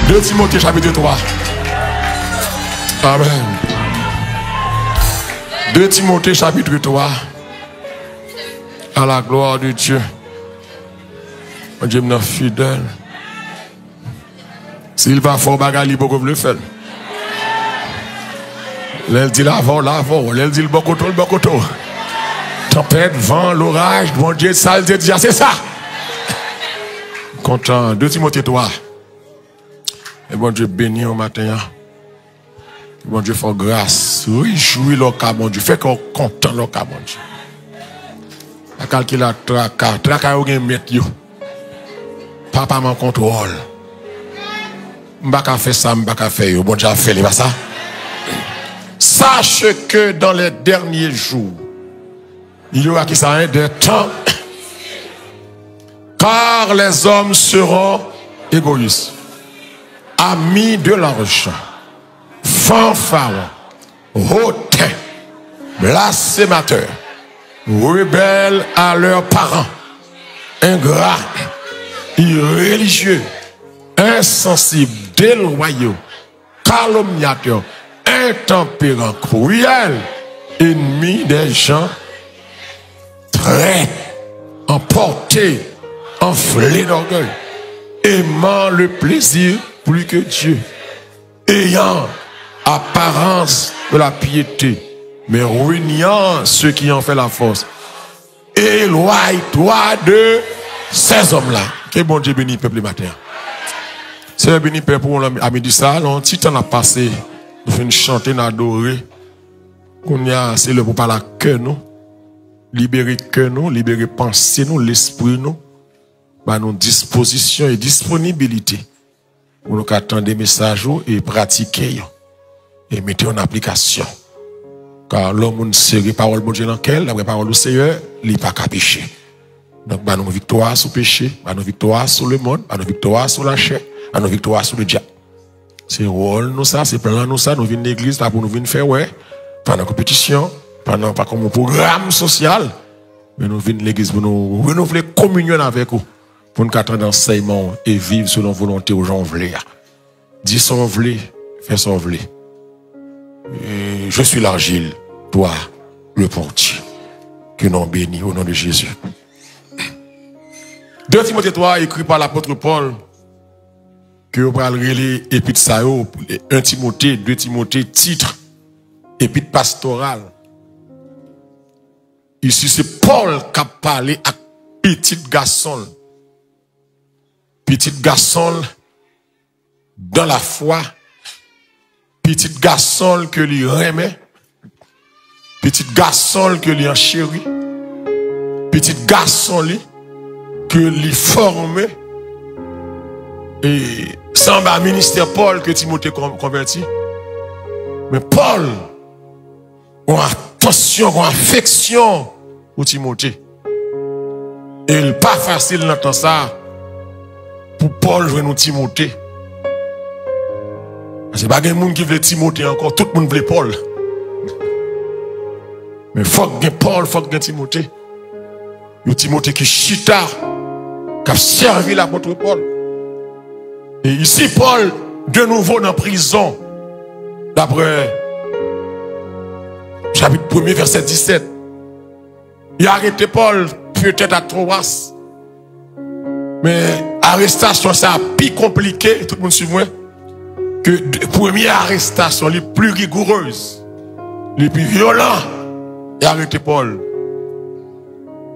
2 Timothée chapitre 3. Amen. 2 Timothée chapitre 3. À la gloire de Dieu. Dieu est fidèle. S'il va faire bagarre, il peut le faire. L'elle dit l'avant, l'elle dit le bon côté, tempête, vent, l'orage, bon Dieu, ça, le dit, c'est ça. Content. 2 Timothée 3. Et bon Dieu bénit au matin. Bon Dieu fait grâce. Réjouis le cas, bon Dieu. Fait qu'on content le cas, bon Dieu. La calculatrice, traka ou gen met yo. Papa m'en contrôle. M'baka fait ça, m'baka fait yo. Bon Dieu a fait, il va ça. Sache que dans les derniers jours, il y aura qui ça des temps, car les hommes seront égoïstes, amis de l'argent, fanfarons, hautains, blasphémateurs, rebelles à leurs parents, ingrats, irréligieux, insensibles, déloyaux, calomniateurs, intempérants, cruels, ennemis des gens, très emportés, enflés d'orgueil, aimant le plaisir plus que Dieu, ayant apparence de la piété, mais ruinant ceux qui en fait la force. Éloigne-toi de ces hommes-là. Que bon Dieu bénisse le peuple matin. C'est béni peuple pour à midi ça, un petit temps a passé, nous venons chanter, nous adorer. C'est le pour parler cœur nous, libérer cœur nous, libérer pensée nous, l'esprit nous, bah nos dispositions et disponibilité pour nous attendre des messages et pratiquer et mettre en application. Car l'homme sait parole de Dieu dans quelle, la parole du Seigneur, il n'est pas qu'à pécher. Donc, bah nos victoires sur le péché, bah nos victoires sur le monde, bah nos victoires sur la chair, bah nos victoires sur le diable. C'est rôle nous ça, c'est plan nous ça, nous venons de l'église là pour nous venir faire ouais, pendant la compétition, pendant pas comme un programme social, mais nous venons de l'église pour nous renouveler communion avec vous, pour nous attendre enseignement et vivre selon volonté aux gens voulés. Dis son voulé, fais son voulé. Je suis l'argile, toi le portier. Que nous bénis au nom de Jésus. 2 Timothée 3 écrit par l'apôtre Paul, que vous allez relire épître Sao, 1 Timothée, 2 Timothée, titre, épître pastorale. Ici, c'est Paul qui a parlé à petit garçon. Petit garçon dans la foi. Petit garçon que lui aimait. Petit garçon que lui enchérit. Petit garçon que lui formait. Et sans le ministère Paul que Timothée converti. Mais Paul, on a attention, on a affection pour Timothée. Et il n'est pas facile d'entendre ça pour Paul jouer nous Timothée. Parce que pas de monde qui veut Timothée encore, tout le monde veut Paul. Mais il faut que Paul, il faut que Timothée. Le Timothée qui chita, qui a servi l'apôtre Paul. Et ici, Paul, de nouveau dans la prison, d'après chapitre 1er, verset 17. Il a arrêté Paul, peut-être à Troas. Mais l'arrestation, ça a plus compliqué, tout le monde suit moi, que la première arrestation, les plus rigoureuses, les plus violentes. Il a arrêté Paul.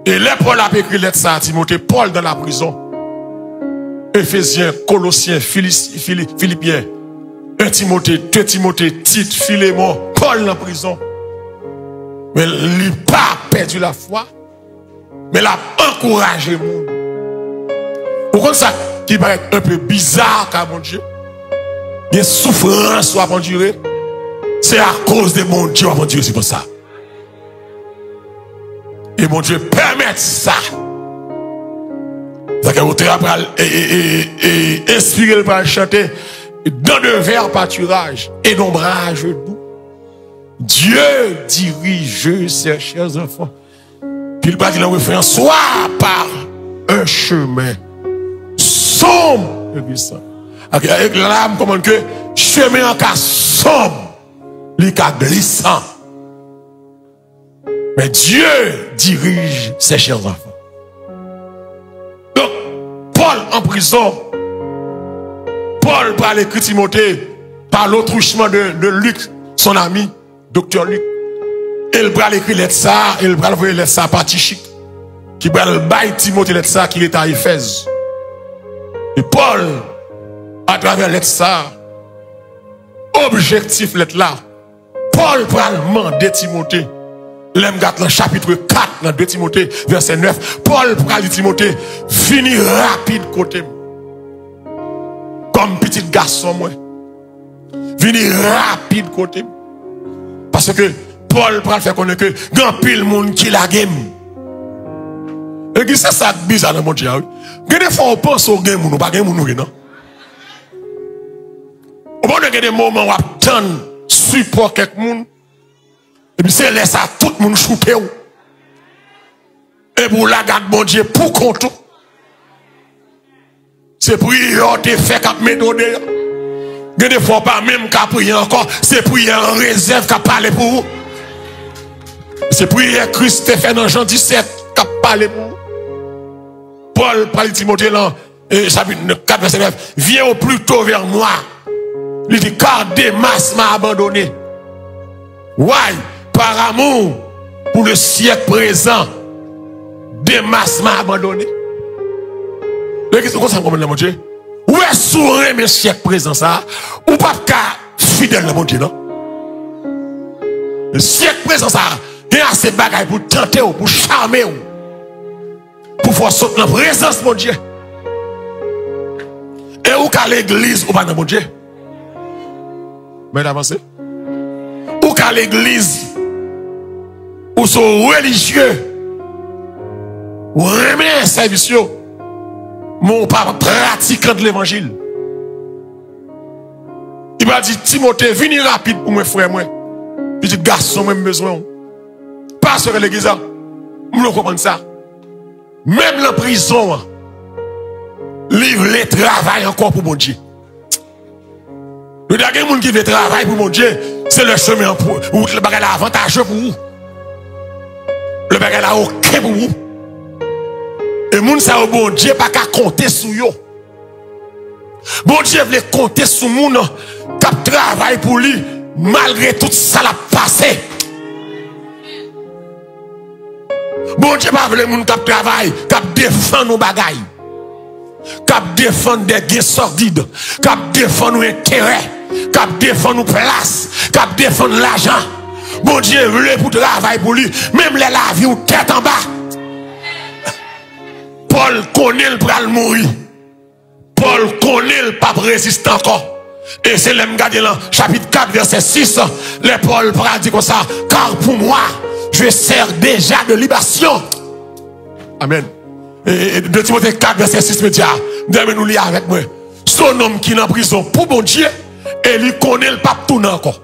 Et là, Paul a écrit lettre ça à Timothée, Paul dans la prison. Éphésiens, Colossiens, Philippiens, 1 Timothée, 2 Timothée, Tite, Philémon, Paul dans la prison. Mais il n'a pas perdu la foi, mais il a encouragé le monde. Pourquoi ça qui paraît un peu bizarre, car mon Dieu, il y a souffrance à endurer, c'est à cause de mon Dieu à endurer, c'est pour ça. Et mon Dieu permet ça. Ça que vous et inspirer par chanter dans de verts pâturages et d'ombrage doux. Dieu dirige ses chers enfants. Puis il va dire dans le refrain, soit par un chemin sombre et glissant, Avec l'âme, comment que chemin en cas sombre, il cas glissant. Mais Dieu dirige ses chers enfants. Donc, Paul en prison, Paul par l'écrit Timothée, par l'autruchement de Luc, son ami, docteur Luc. Il va écrire lettre ça, il va envoyer lettre ça par Tichique, qui va le bail Timothée lettre ça qui est à Éphèse. Et Paul, à travers lettre ça, objectif lettre là, Paul va demander Timothée. L'aime dans le chapitre 4, dans 2 Timothée, verset 9. Paul va dire Timothée, fini rapide côté. Comme petit garçon, moi. Vini rapide côté. Parce que Paul va faire connaître que grand pile monde qui la game. Et qui c'est ça bizarre dans mon Dieu. Des fois on pense au game, nous pas game nous non. On va des moments où on attend support quelqu'un. Et puis c'est laisser tout le monde shooter. Et pour la garde mon Dieu pour compte. C'est prière te fait qu'à méthode. Des fois pas même qu'à prier encore, c'est prière en réserve qu'à parler pour vous. C'est prière Christ te fait dans Jean 17 qu'à parler pour vous. Paul parle Timothée là, chapitre 4 verset 9, viens au plus tôt vers moi. Il dit car Démas m'a abandonné. Why? Par amour pour le siècle présent, Démas m'a abandonné. Qu'est-ce que ça comprend mon Dieu? Où est sourire mes siècles présents ça? Ou pas fidèle mon Dieu non? Le siècle présent ça, il y a assez de bagailles pour tenter ou pour charmer ou pour faire sauter la présence mon Dieu. Et où qu'à l'église ou pas dans mon Dieu? Mais avancez. Ou qu'à l'église ou sont religieux ou remet un service mon papa pratiquant de l'évangile. Il m'a dit Timothée, venez rapide pour mes frères moi. Petit garçon même besoin. Pas sur l'église. Nous comprenons ça. Même la prison livre les travail encore pour mon Dieu. Le dernier monde qui veut travailler pour mon Dieu, c'est le chemin pour ou le bagage avantageux pour vous. Le bagage là OK pour vous. Et moun sa bon Dieu pas qu'à compter sur yo. Bon Dieu veut compter sur moun qui travaille pour lui malgré tout ça l'a passé. Bon Dieu pas veut moun qui travaille, qui défend nos bagailles. Qui défend des gains sordides, qui défend nos intérêts, qui défend nos places, qui défend l'argent. Bon Dieu veut pour travailler pour lui, même les la vie ou tête en bas. Paul connaît le bras mourir. Paul connaît le pape résistant encore. Et c'est le gardien là, chapitre 4, verset 6. Le Paul dit comme ça. Car pour moi, je sers déjà de libation. Amen. Et de Timothée 4, verset 6 me dit, demain nous lire avec moi. Son homme qui est en prison pour bon Dieu, et lui connaît le pape tourné encore.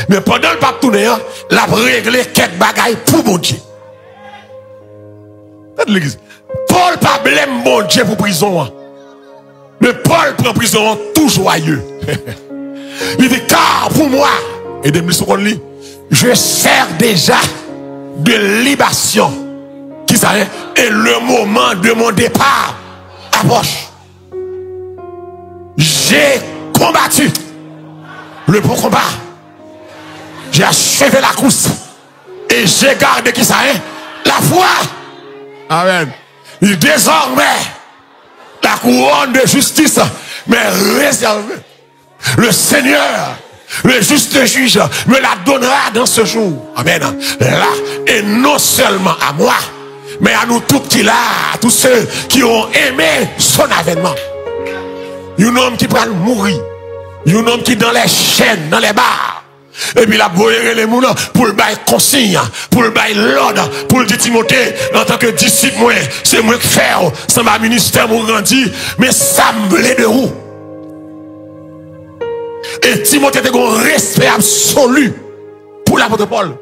Mais pendant le pape tourné, il a réglé quelques bagailles pour bon Dieu. L'église. Paul pas blâme mon Dieu pour prison. Mais Paul prend prison tout joyeux. Il dit car pour moi, et de lui, je sers déjà de libation. Qui ça est? Et le moment de mon départ approche. J'ai combattu le bon combat. J'ai achevé la course. Et j'ai gardé qui ça est? La foi. Amen. Désormais, la couronne de justice m'est réservée. Le Seigneur, le juste juge, me la donnera dans ce jour. Amen. Là, et non seulement à moi, mais à nous tous qui là, à tous ceux qui ont aimé son avènement. Un homme qui va mourir. Un homme qui dans les chaînes, dans les bars. Et puis la boyer les moulins pour le bail consigne, pour le bail l'ordre, pour le dire Timothée, en tant que disciple, moi, c'est moi qui fais, c'est ma ministère pour grandir, mais ça me voulait de où? Et Timothée était un respect absolu pour l'apôtre Paul.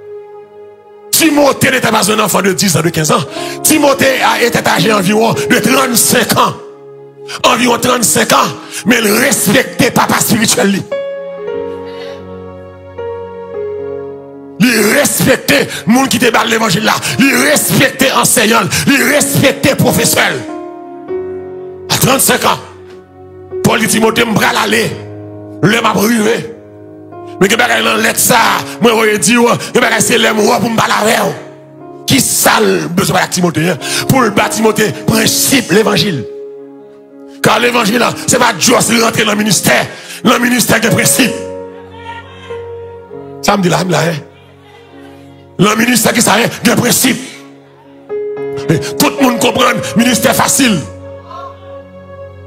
Timothée n'était pas un enfant de 10 ans, de 15 ans. Timothée était âgé environ de 35 ans. environ 35 ans, mais il respectait papa spirituel. Il respectait les gens qui te battent l'évangile là. Il respectait enseignant. Il respectait professeur. À 35 ans, Paul dit Timothée, je vais aller. Le m'a brûlé. Mais que bagay dans lettre ça, moi je dis que bagay c'est l'aime pour me parler avec. Qui sale besoin de Timothée pour le battre Timothée principe l'évangile. Car l'évangile là, c'est pas Dieu qui rentre dans le ministère. Le ministère des principes. Ça me dit là, hein? Le ministère qui s'arrête des principes. Tout le monde comprend le ministère facile.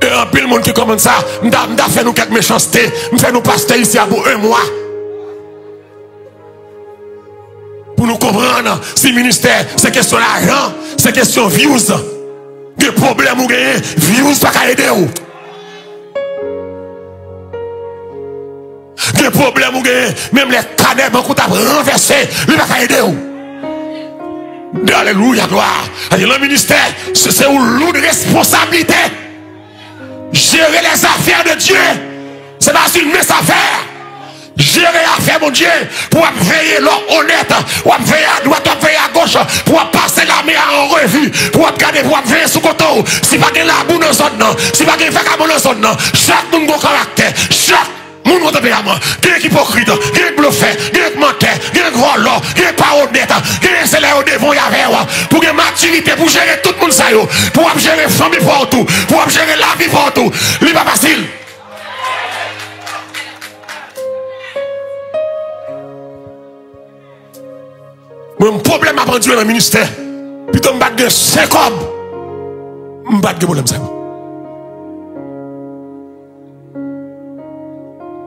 Et un peu le monde qui commence ça, m'da fait nous quelques méchancetés, m'fait nous passer ici pour 1 mois. Pour nous comprendre, si le ministère, c'est question d'argent, c'est question views. Des problèmes ou gagner, views pas qu'à aider ou. Des problèmes ou gagner, même les cadets, beaucoup t'as renversé, lui pas qu'à aider ou. Alléluia, gloire. Le ministère, c'est une lourde responsabilité. Gérer les affaires de Dieu, c'est pas une mince affaire. Gérer les affaires, mon Dieu, pour veiller l'homme honnête, pour veiller à droite, pour veiller à gauche, pour passer la main en revue, pour regarder, pour veiller sous côté. Si pas de la boue dans zone, si pas de vagabond dans zone, chaque monde a un caractère, chaque monde a un tempérament. Il y a un hypocrite, il y a un bluffeur, il y a un menteur, il y a un voleur, il y a un pas honnête, il y a un salaire au devant, il y a pour une maturité, pour gérer tout le monde, pour gérer la famille pour tout, pour gérer la vie pour tout. Ce n'est pas facile. Mon problème à prendre dans le ministère, plutôt me battre de 5 hommes, me battre de problème ça.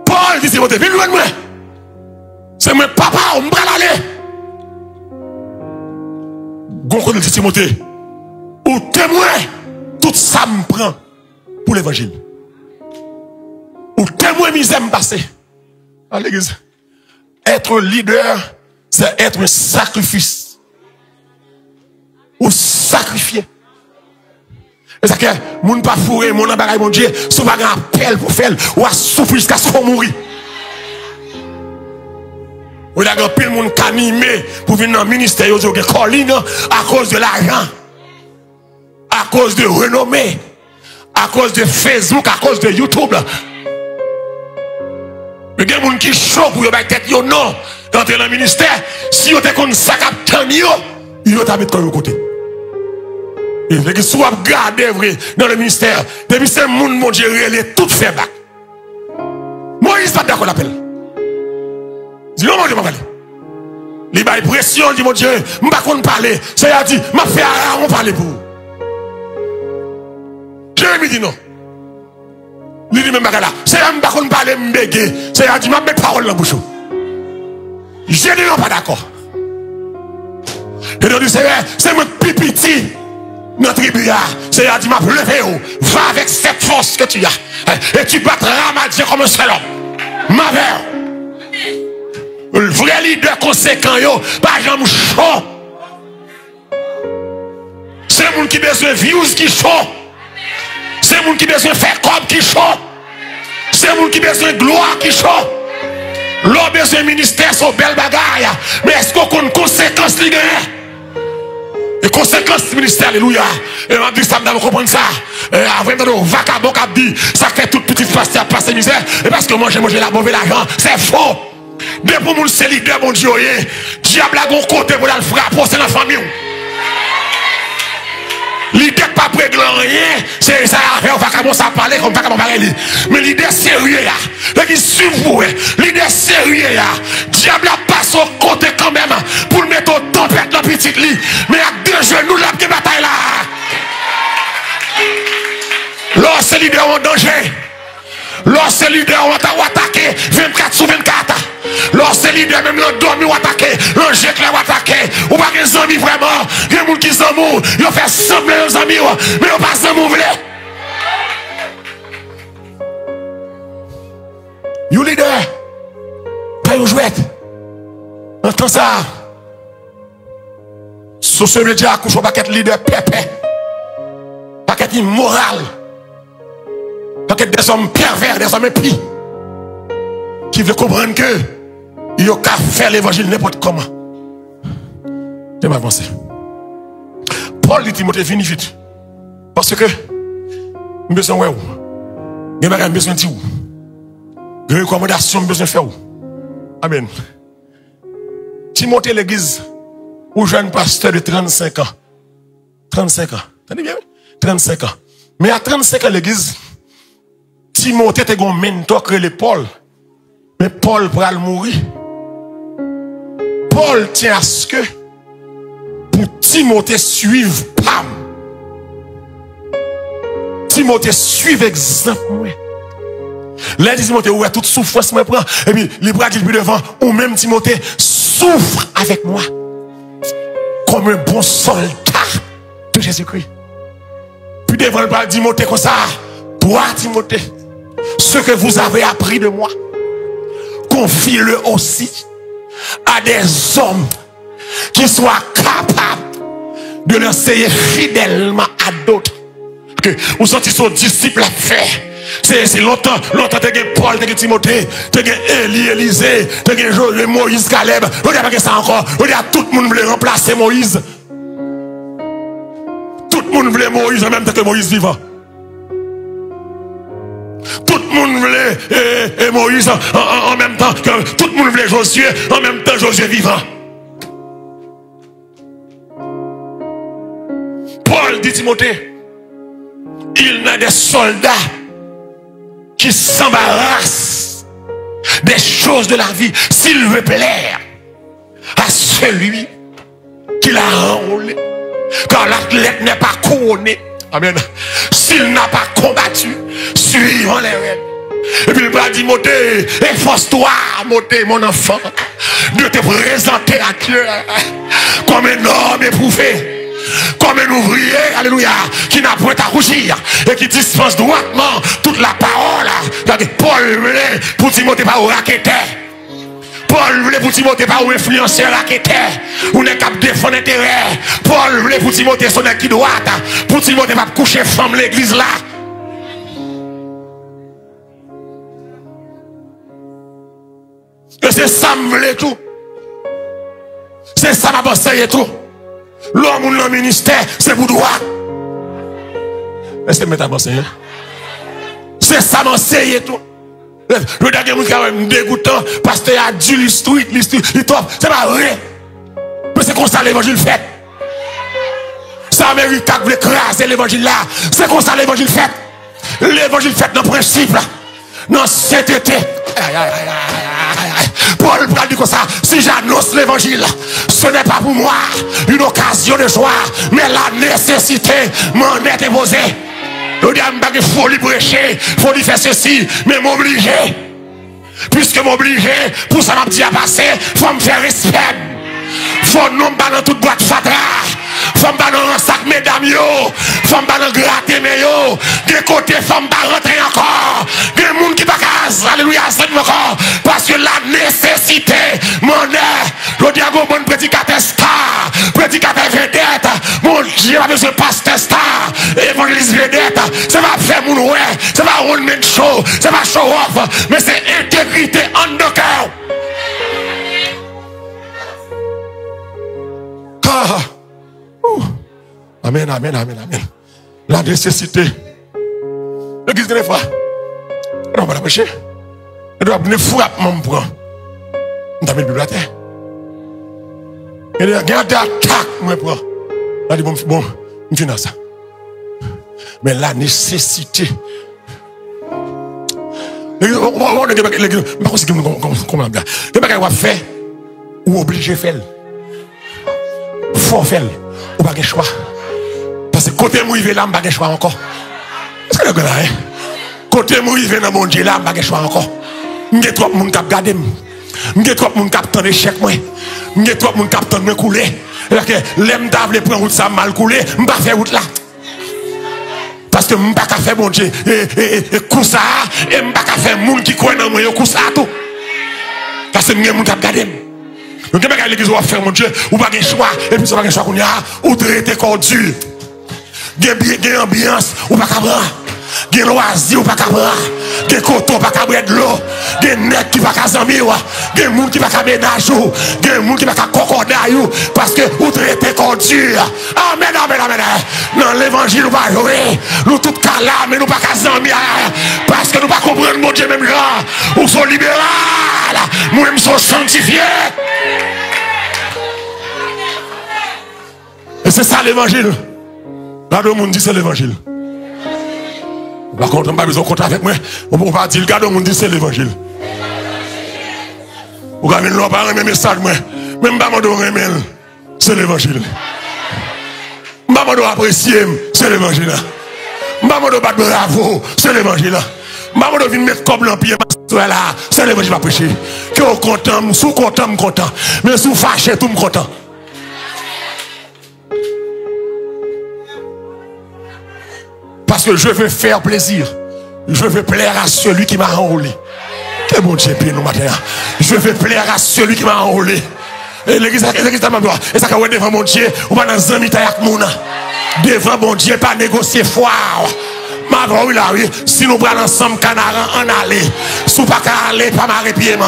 Paul dit Timothée, viens loin de moi. C'est mon papa, on me va aller. Gonco dit Timothée, ou témoin, tout ça me prend pour l'évangile. Ou témoin misère me passer à l'église. Être leader, c'est être un sacrifice. Ou sacrifier. Et ça que, moun pas fourré, mon embarras, mon Dieu, sous pas un appel pour faire, ou à souffrir jusqu'à ce qu'on mourir. Ou là, pile moun canimé pour venir dans le ministère, ils ont calling à cause de l'argent, à cause de renommée, à cause de Facebook, à cause de YouTube. Mais il y a des gens qui sont pour mettre tête, non. D'entrer dans le ministère, si vous avez un sac à temps, ils vont mettre de côté. Et vous si vous regardez dans le ministère, depuis ce monde, mon Dieu, il est tout fait back. Moïse pas d'accord l'appel. Dis non, mon Dieu, m'a parlé. Il a pression, dit mon Dieu, je ne vais pas parler. C'est à dire, m'a fait on parler pour vous. Jérémie dit non. Il dit même là, c'est à dire, je ne vais pas parler, c'est à dire, je vais mettre parole dans la bouche. Je ne suis pas d'accord. Et donc, c'est mon pipiti, notre tribu. C'est à dire, je vais lever, va avec cette force que tu as. Et tu battras ma Dieu comme un seul homme. Ma mère. Le vrai leader conséquent, pas jamais chaud. C'est le monde qui a besoin de views qui chaud. C'est le monde qui a besoin de faire comme qui chaud. C'est le monde qui a besoin de gloire qui chaud. L'homme besoin de ministère, c'est une belle bagaille. Mais est-ce qu'on a une conséquence qui gagne? Et conséquence du ministère, alléluia. Et on dit ça, vous comprenez ça. Avant de vacabon qui dit, ça fait toute petite pasteur passer misère. Et parce que moi j'ai mangé la mauvaise l'argent, c'est faux. Dès pour nous, c'est leader, mon Dieu, diable a un côté pour le frapper, c'est la famille. L'idée pas près de rien, c'est ça à faire, on va commencer à parler comme ça, mais l'idée sérieux, là, suivre vous, l'idée sérieux, diable a passé au côté quand même, pour mettre au tempête dans la petite lit, mais à 2 genoux, là, qui bataille là. Lorsque les leaders ont danger, lorsque les leaders ont attaqué 24 sur 24, lorsque les leaders même l'ont dormi ou attaqué, l'ont jeté ou attaqué, ou pas des amis vraiment, il y a des gens qui sont morts, ils ont fait sembler aux amis, mais ils n'ont pas sembler. You leader, pas une jouette. Entends ça. Sur ce média, couche au paquet leader pépé, paquet immoral. Parce que des hommes pervers, des hommes épris, qui veulent comprendre que ils ont qu'à faire l'évangile n'importe comment. Je vais avancer. Paul dit Timothée, finis vite. Parce que, je besoin de vous. Je besoin de vous. Je recommandation, je besoin de faire. Amen. Timothée, l'église, ou jeune pasteur de 35 ans. 35 ans. Tenez bien? 35 ans. Mais à 35 ans, l'église, Timothée était un mentor que les Paul. Mais Paul pourra mourir. Paul tient à ce que pour Timothée suive Pam. Timothée suive exemple. Là, Timothée, ouais, toute souffrance me prend. Et puis, les bras qui plus devant, ou même Timothée, souffre avec moi. Comme un bon soldat de Jésus-Christ. Puis devant le bras de Timothée comme ça. Toi, Timothée, ce que vous avez appris de moi, confie-le aussi à des hommes qui soient capables de l'enseigner fidèlement à d'autres. Que vous sentez son disciple à faire. C'est longtemps, t'as gagné Paul, t'as gagné Timothée, t'as gagné Élie, Élisée, t'as gagné Joël, Moïse, Caleb. Regarde pas ça encore. Regarde, tout le monde voulait remplacer Moïse. Tout le monde voulait Moïse en même temps que Moïse vivant. Tout le monde voulait Moïse en même temps que tout le monde voulait Josué en même temps Josué vivant. Paul dit Timothée, il y a des soldats qui s'embarrassent des choses de la vie s'il veut plaire à celui qui l'a enrôlé. Car l'athlète n'est pas couronné. Amen. S'il n'a pas combattu, suivant les règles. Et puis il va dire, Timothée, efforce-toi, Timothée, mon enfant, de te présenter à Dieu comme un homme éprouvé. Comme un ouvrier, alléluia, qui n'a point à rougir et qui dispense droitement toute la parole. Paul voulait pour Timothée pas au raqueteur. Paul voulait pour Timothée pas au influenceur raqueteur. Ou n'est qu'à défendre l'intérêt. Paul voulait pour Timothée son qui droite. Pour Timothée pas coucher femme l'église là. Et c'est ça me voulait tout. C'est ça m'a pensé et tout. L'homme ou le ministère, c'est pour droit. Est-ce que je m'enseigner? C'est ça m'enseigner tout. Le dernier monde qui est dégoûtant, pasteur a dit l'histoire, c'est pas vrai. Mais c'est comme ça l'évangile fait. Ça Amérique qui veut écraser l'évangile là. C'est comme ça l'évangile fait. L'évangile fait dans le principe, dans la sainteté. Paul va dire comme ça, si j'annonce l'évangile, ce n'est pas pour moi une occasion de joie, mais la nécessité m'en est imposée. Il faut lui prêcher, il faut lui faire ceci, mais m'obliger. Puisque m'obliger, pour ça m'a dit à passer, il faut me faire respect. Il faut non pas dans toute boîte fatra. Faut pas dans un sac mesdames yo, faut pas dans gratter mais yo, de côté faut pas rentrer encore. Des monde qui pas case, alléluia, c'est encore parce que la nécessité mon est. Le diable bon prédicateur star, prédicateur vedette. Mon Dieu, pas besoin de pasteur star, évangéliste vedette. Ça va faire mon ouais, ça va one man show, ça va show off, mais c'est intégrité en de cœur. Amen, amen, amen, amen. La nécessité. L'église de fois. On va la prêcher. On doit venir frapper mon bras. On t'a mis le Bible à terre. Il y a des attaques, moi, bras. On dit, bon, on finit ça. Mais la nécessité. L'église, on va faire ou obligé de faire. Faut faire. Ou pas de choix. Parce que côté mouillé là, on n'a pas de choix encore. Est-ce que vous avez côté mouillé dans mon Dieu là, on n'a pas de choix encore. Il y a trop de monde qui a gardé. Il y a trop de monde qui a tant d'échecs. Il y a trop de monde qui a tant de couler. L'aime d'avler pour route ça mal coulé. Je ne vais pas faire route là. Parce que je ne vais pas faire mon Dieu. Et coup ça. Et je ne vais pas faire monde qui croit dans moi. Coup ça tout. Parce que il y a monde qui a gardé. Donc, quand l'église va faire mon Dieu, ou pas de choix, et puis ça va de choix qu'on y a, ou traiter corps dur. Il y a ambiance, ou pas de gen loisir ou pas qu'à bras, gen coton pas qu'à boire de l'eau, gen net qui pas qu'à zami ou, gen moun qui pas qu'à ménage ou, gen moun qui pas qu'à cocordaille ou, parce que vous traitez comme Dieu. Amen, amen, amen. Dans l'évangile, nous pas jouer, nous tout calmes, mais nous pas qu'à zami, parce que nous pas comprendre mon Dieu même là, ou sont libéral, nous même sont sanctifiés. Et c'est ça l'évangile. Là, le monde dit c'est l'évangile. Par contre, on n'a pas besoin de compter avec moi. On ne peut pas dire, regarde, le monde dit c'est l'évangile. Vous avez un message, même pas c'est l'évangile. Je ne vais pas apprécier, c'est l'évangile. Je ne vais pas bravo, c'est l'évangile. Je ne vais pas mettre comme l'empire, c'est l'évangile à prêcher. Que vous content, sous content, je suis content. Mais sous fâché, tout me content. Parce que je veux faire plaisir. Je veux plaire à celui qui m'a enrôlé. Que bon Dieu prie nous matin. Je veux plaire à celui qui m'a enrôlé. Et l'église de ma gloire. Et ça quand devant mon Dieu, on va dans un mitaille avec mon. Devant mon Dieu, pas négocier foire. Ma gloire, oui, là, oui. Si nous prenons ensemble, canaran, en aller. Sous pas qu'à aller, pas marrer pied,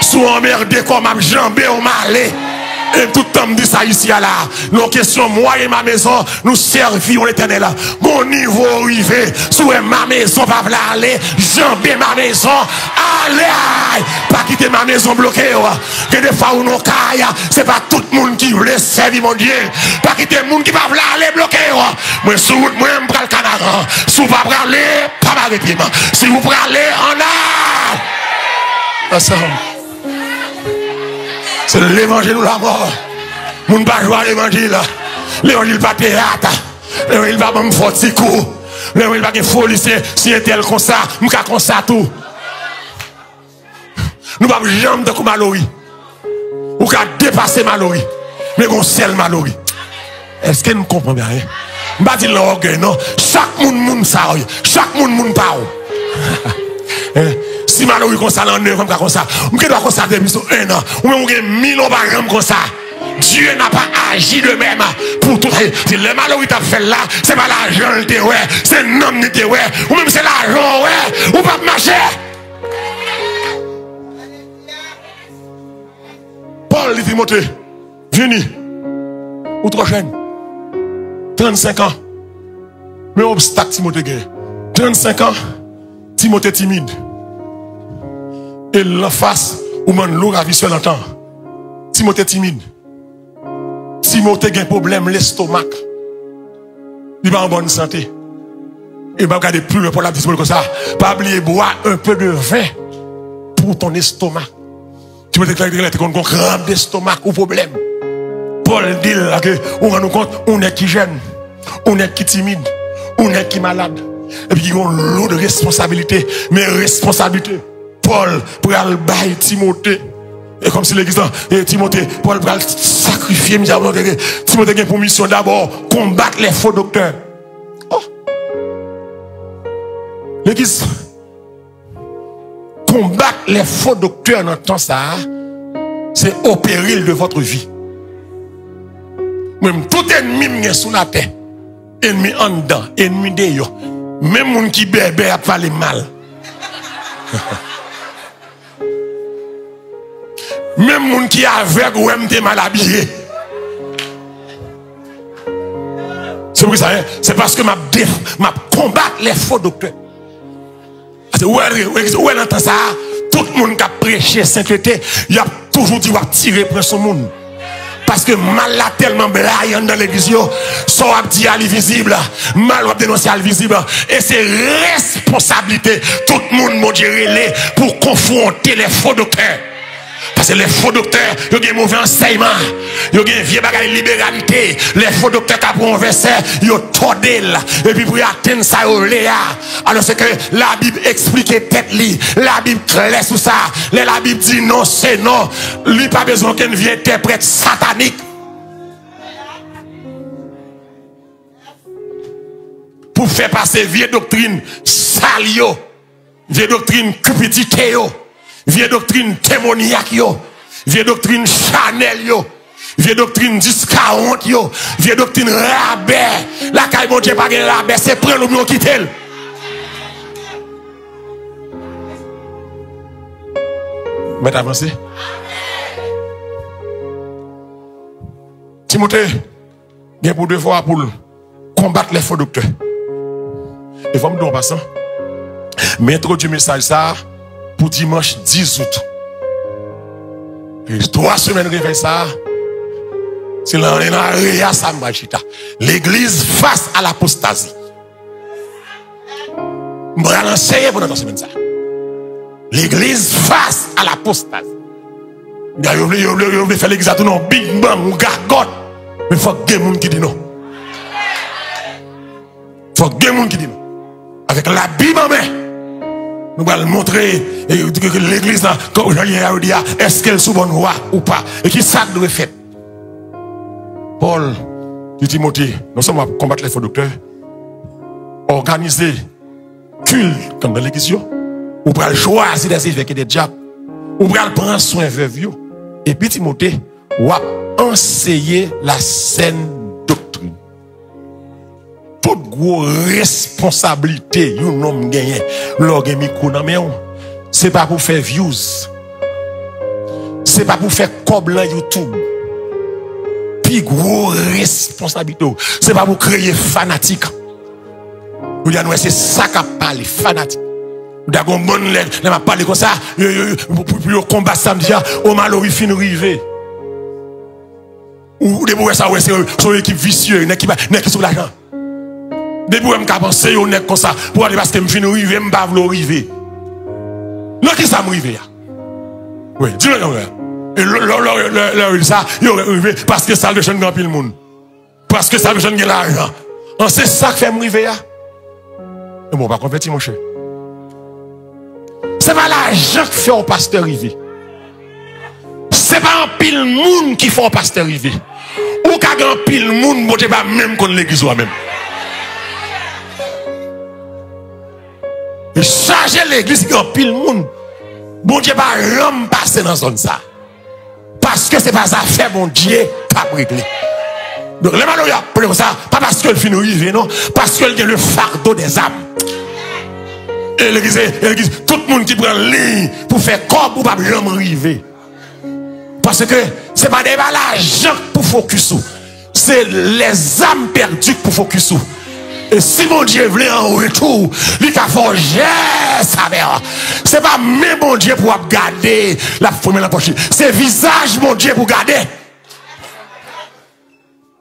sous emmerdé comme ma jambe, on m'a allé. Et tout le temps dit ça ici là. Nos questions, moi et ma maison, nous servirons l'éternel. Mon niveau arrivé, sous ma maison, pas aller, jambe ma maison, allez, pas quitter ma maison bloquée. Que des fois où nous caille, c'est pas tout le monde qui veut servir mon Dieu. Pas quitter le monde qui va aller bloquer. Moi, sous moi, je prends le canard. Sous pas aller, pas m'arrêter. Si vous prenez aller, en a. Ensemble. C'est l'évangile ou la mort. Moun pas jouer à l'évangile. L'évangile pas théâtre. L'évangile pas me faire petit coup. L'évangile pas que folie si un tel comme ça, m'ka comme ça tout. Nous pas jamais de malori. Ou ka dépasser malori. Mais on seul malori. Est-ce que nous comprenons bien? M'pa dire l'orgueil non. Chaque moun ça. Chaque moun pas. Si malheureux comme ça, comme ça, on doit comme ça depuis 1 an, ou même on a 1000 ans par exemple comme ça. Dieu n'a pas agi de même pour tout. Si le malheureux t'a fait là, c'est pas l'argent le ouais, c'est l'homme le ouais, ou même c'est l'argent ouais, ou pas marcher. Paul dit Timothée, viens, ou trop jeune, 35 ans, mais obstacle Timothée gagne. 35 ans, Timothée timide. Et l'en face, ou man l'eau a vu sur l'entend. Timothée timide. Timothée a un problème, l'estomac. Il va en bonne santé. Il va regarder plus pour la disponible comme ça. Pas oublier boire un peu de vin pour ton estomac. Timothée a un crampe d'estomac ou problème. Paul dit que on rend compte, on est qui jeune, on est qui timide, on est qui malade. Et puis il y a une lot de responsabilité, mais responsabilité. Paul pour aller bailler Timothée. Et comme si l'église, Timothée, Paul pour aller sacrifier, Timothée a pour mission d'abord combattre les faux docteurs. Oh. L'église, combattre les faux docteurs dans le temps ça, c'est au péril de votre vie. Même tout ennemi sous la terre, ennemi en dedans, ennemi dehors, même moun qui bébé a parlé mal. Même moun qui est aveugle ou même mal habillé. C'est pour ça, c'est parce que ma combattre les faux docteurs. Où elle entend ça, tout le monde qui a prêché sainteté, il a toujours dit qu'il va tirer pour son monde. Parce que mal a tellement blanc dans l'église, son a dit à l'invisible, mal a dénoncé à l'invisible. Et c'est responsabilité, tout le monde m'a dit pour confronter les faux docteurs. Parce que les faux docteurs, ils ont un mauvais enseignement, ils ont un vieux bagage de libéralité. Les faux docteurs qui ont un verset, ils ont tordé. Et puis pour atteindre ça, ils ont léa. Alors c'est que la Bible explique tête li, la Bible claire sur ça. La Bible dit non, c'est non. Lui pas besoin qu'un vieux interprète satanique. Pour faire passer vieille doctrine salio, vieille doctrine cupidité yo. Vieille doctrine témoniaque yo, vieille doctrine Chanel yo, vieille doctrine discount yo, vieille doctrine rabais. La caille mon Dieu pas de rabais, c'est prendre l'oubli quitter. Mais avancé. Timothée, il y a pour devoir pour combattre les faux docteurs. Et vous me dire en passant, mais introduire le message ça pour dimanche 10 août. Et 3 semaines réveil ça. C'est l'église face à l'apostasie. Je vais l'enseigner pendant la semaine ça. L'église face à l'apostasie. Vous voulez faire l'église à tout non, big bang, ou gargote. Mais il faut que des gens qui disent non. Il faut que des gens qui disent non. Avec la Bible en main, nous allons montrer que l'église là, est-ce qu'elle est sous bonne voie ou pas. Et qui ça doit faire. Paul dit Timothée, nous sommes à combattre les faux docteurs. Organiser culte comme dans l'église. Ou pour choisir des évêques et des diables. Ou pour prendre soin de veuve. Et puis Timothée, ou enseigner la saine doctrine. Toute grosse responsabilité, un homme gagné, c'est pas pour faire views. C'est pas pour faire comme dans YouTube. Puis gros responsabilité, c'est pas pour créer fanatique. Vous dites, c'est ça qu'a parlé, fanatique. Vous dites, on bonne lettre, on m'a parlé comme ça, pour combattre samedi, au malheureux fin rivé. Ou des ça, c'est une équipe vicieuse, une équipe sur l'argent. Des fois, je pense que c'est comme ça, pour aller parce que je fin rivé, je ne vais pas rivé. Non, qui ça me rivé? Oui, dis-le comme ça. Et ça, il aurait arrivé parce que ça le jeune grand pile monde. Parce que ça le jeune gagne l'argent. C'est ça qui fait me river. Et bon, pas convertir mon cher. C'est pas l'argent qui fait au pasteur river. C'est pas un pile monde qui fait au pasteur river. Ou qu'à un pile monde, bon, pas même qu'on l'église même. Et charger l'église qui un pile monde. Bon Dieu pas rem passer dans zone ça. Parce que c'est pas ça fait mon Dieu qui a réglé. Donc les malheureux appellent ça, pas parce que le fin arrivé, non, parce qu'il y a le fardeau des âmes. Et l'église, tout le monde qui prend ligne pour faire comme ou pas jamais arriver. Parce que c'est pas des l'argent pour focus, c'est les âmes perdues pour focus. Et si mon Dieu voulait en retour, il a forgé sa mère. C'est pas même mon Dieu pour garder la première la poche. C'est visage mon Dieu pour garder.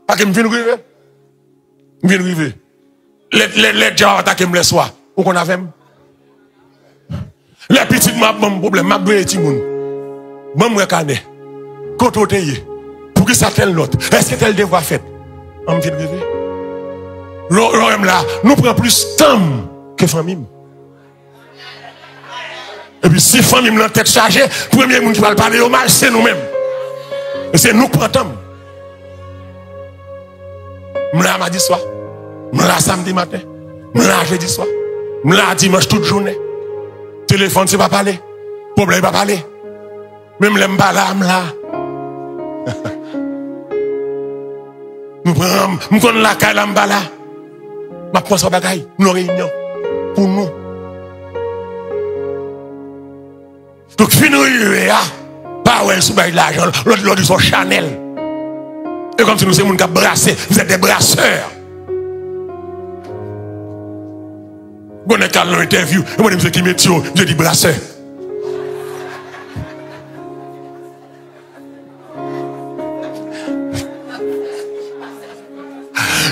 Pas que me vienne river. Me vienne river. Les gens attaquent me le soir. Où qu'on avait? Les petites m'a bon problème, m'a doué petit moun. Bon moi canet. Côté pour que ça telle l'autre. Est-ce que tel devoir fait? On me vient river. L'homme là, nous prenons plus de temps que famille. Et puis si famille la tête chargée, le premier monde qui va parler au mal, c'est nous-mêmes. Et c'est nous qui prenons temps. Je suis là mardi soir, je suis là samedi matin, je suis là jeudi soir, je suis là dimanche toute journée. Téléphone, c'est pas parler. Problème, pas parler. Même les pas là, je suis là. Nous prenons, nous prenons la caille là, là. Ma pense à bagaille, nous réunion pour nous. Donc, finir, pas ouais, sous l'argent, l'autre ils sont Chanel. Et comme si nous sommes des brassés, vous êtes des brasseurs. Bon, on est dans l'interview, et moi, je me dis, je dis brasseur.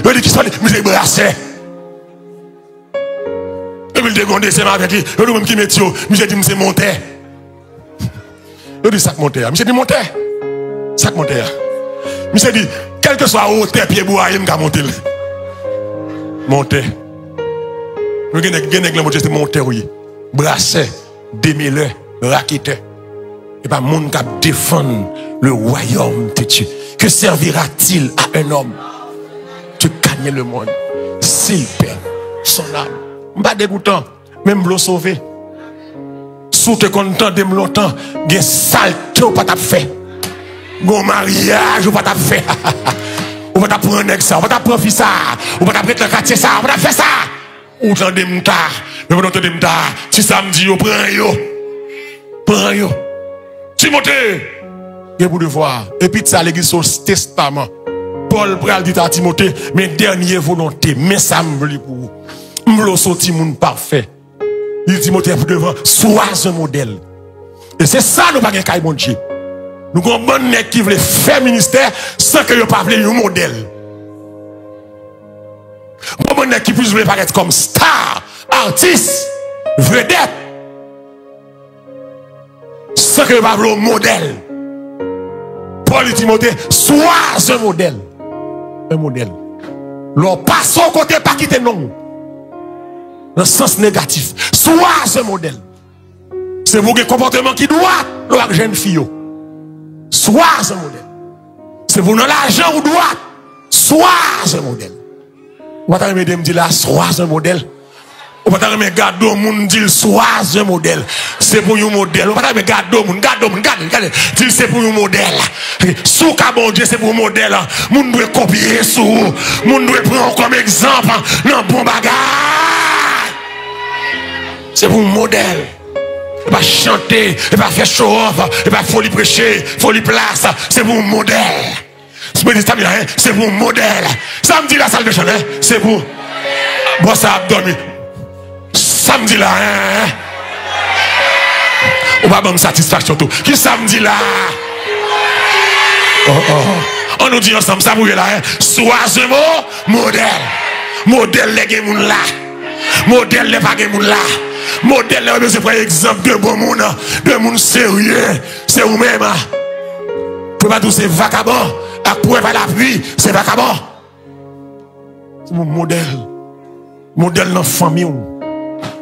Je dis, qui sont des brasseurs. Je dis, c'est ma vie. Je dis, qui met je dis, c'est monté. Je dis, sac monté. Je dis, monté. Sac monté. Je dis, quel que soit haut, pied bois, je vais monter. Monté. Je dis, c'est monté, oui. Brassé, démêlé, raquetteur. Et pas monde qui défend le royaume de Dieu. Que servira-t-il à un homme de gagner le monde s'il perd son âme? Pas dégoûtant, même l'eau sauver. Si tu es content de longtemps, il y a des saletés ou pas t'as fait. Un mariage ou pas t'as fait. Ou pas t'as prendre ça, ou pas t'as prendre ça, ou pas t'as prendre le quartier ça, ou pas t'as fait ça. Ou t'en démta, mais vous t'en démta. Si ça me dit, prends yo. Prends yo. Timothée, il pour devoir. Et puis ça, l'église au testament. Paul pral dit à Timothée, mes dernières volontés, mais ça me veut pour vous. M'lo sorti moun parfait. Il dit Timothée pour devant, sois un modèle. Et c'est ça nous pas gagner bon Dieu. Nous avons un bon nèg qui veut faire ministère sans que yo pas vle un modèle. Un bon nèg qui puisse vouloir paraître comme star, artiste, vedette sans que yo pas vle un modèle. Paul et Timothée, sois un modèle. Un modèle. Leur passe au côté pas quitter non. Dans le sens négatif. Sois un modèle. C'est pour un comportement qui doit la jeune fille. Sois un modèle. C'est pour l'argent ou doit. Sois un modèle. Ou pas me dire là, sois un modèle. Ou pas me garder au monde dire sois un modèle. C'est pour un modèle. Ou pas me garder au monde, garde. Dire c'est pour un modèle. Sous bon Dieu c'est pour un modèle. Moun doit copier sous. Moun doit prendre comme exemple dans bon bagage. C'est pour un modèle. Il va chanter, il va faire show off, il va folie prêcher, folie place. C'est pour un modèle. C'est pour un modèle. Samedi la salle de chant, c'est pour. Bon, ça a dormi. Samedi là, on va avoir une satisfaction tout. Qui samedi là? On nous dit ensemble, ça bouille là. Sois un modèle. Modèle les gens là. Modèle les pas gens là. Modèle là, c'est par exemple de bon monde, de monde sérieux. C'est vous-même. Pour pas tous ces vagabonds, après pas la pluie, c'est vagabond. C'est mon modèle. Modèle dans la famille.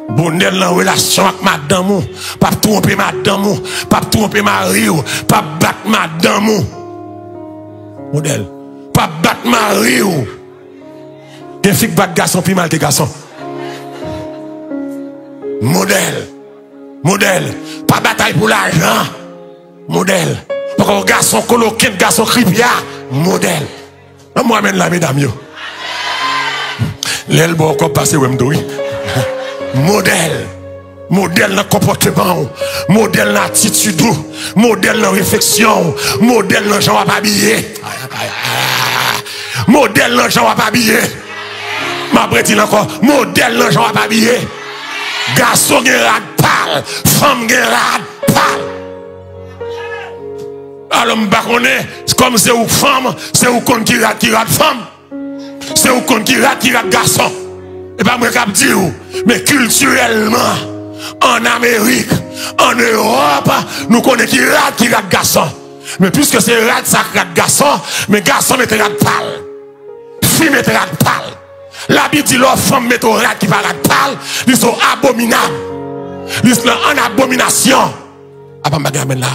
Modèle dans la relation avec madame. Pas tromper madame. Pas tromper mari. Pas battre madame. Modèle. Pas battre mari. Des filles battre garçon, puis mal des garçons. Modèle. Modèle. Pas bataille pour l'argent. Modèle. Pas un garçon coloqué, garçon cripia. Modèle. Moi, amène la mesdames. L'aile bon encore passé ou m'doui. Modèle. Modèle dans comportement. Modèle dans attitude. Modèle dans réflexion. Modèle dans gens à habiller. Modèle dans gens à habiller. Ma prétine encore. Modèle dans gens à habiller. Garçon qui rade pâle, femme qui rade pâle. Alors, c'est comme c'est une femme, c'est une con qui rade femme. C'est une con qui rade garçon. Et pas moi qui dire, mais culturellement, en Amérique, en Europe, nous connaissons qui rade garçon. Mais puisque c'est rade ça rade garçon, mais garçon met rade pâle. Fille met rade pâle. La Bible dit leur femme met au rat qui parle pâle, ils sont abominables. Ils sont en abomination. Après, je vais là.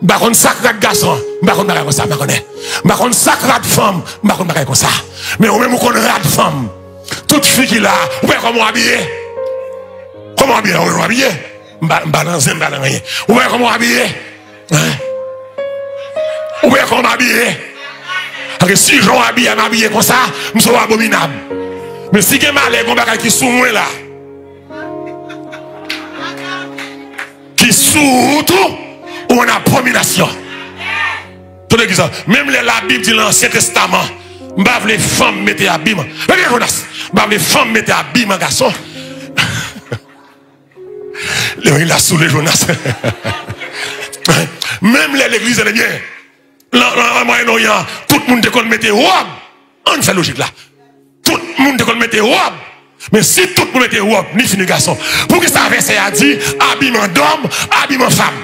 Je vais sacré garçon, je vais comme ça, je vais sacré femme, je vais comme ça. Mais au même où on rat femme, toute fille qui là, vous voyez comment habiller? Comment habiller? Vous habiller? Balancer, balancer. Vous voyez comment habiller? Vous voyez comment habiller? Parce que si j'en m'habille comme ça, je suis abominable. Mais si je suis qui sous moi là, qui sous tout, ou en abomination. Tout le monde, même la Bible dit dans l'Ancien Testament, je ne veux pas les femmes mettre à bim. Regarde Jonas, je ne veux pas les femmes mettre à bim, garçon. Il a saoulé Jonas. Même l'église est bien. Dans le Moyen-Orient, tout le monde décolle mettre robe. On fait logique là. Tout le monde décolle mettre robe. Mais si tout le monde mettait robe, ni fini garçon. Pour que ça verset a dit, habillement d'homme, habillement femme.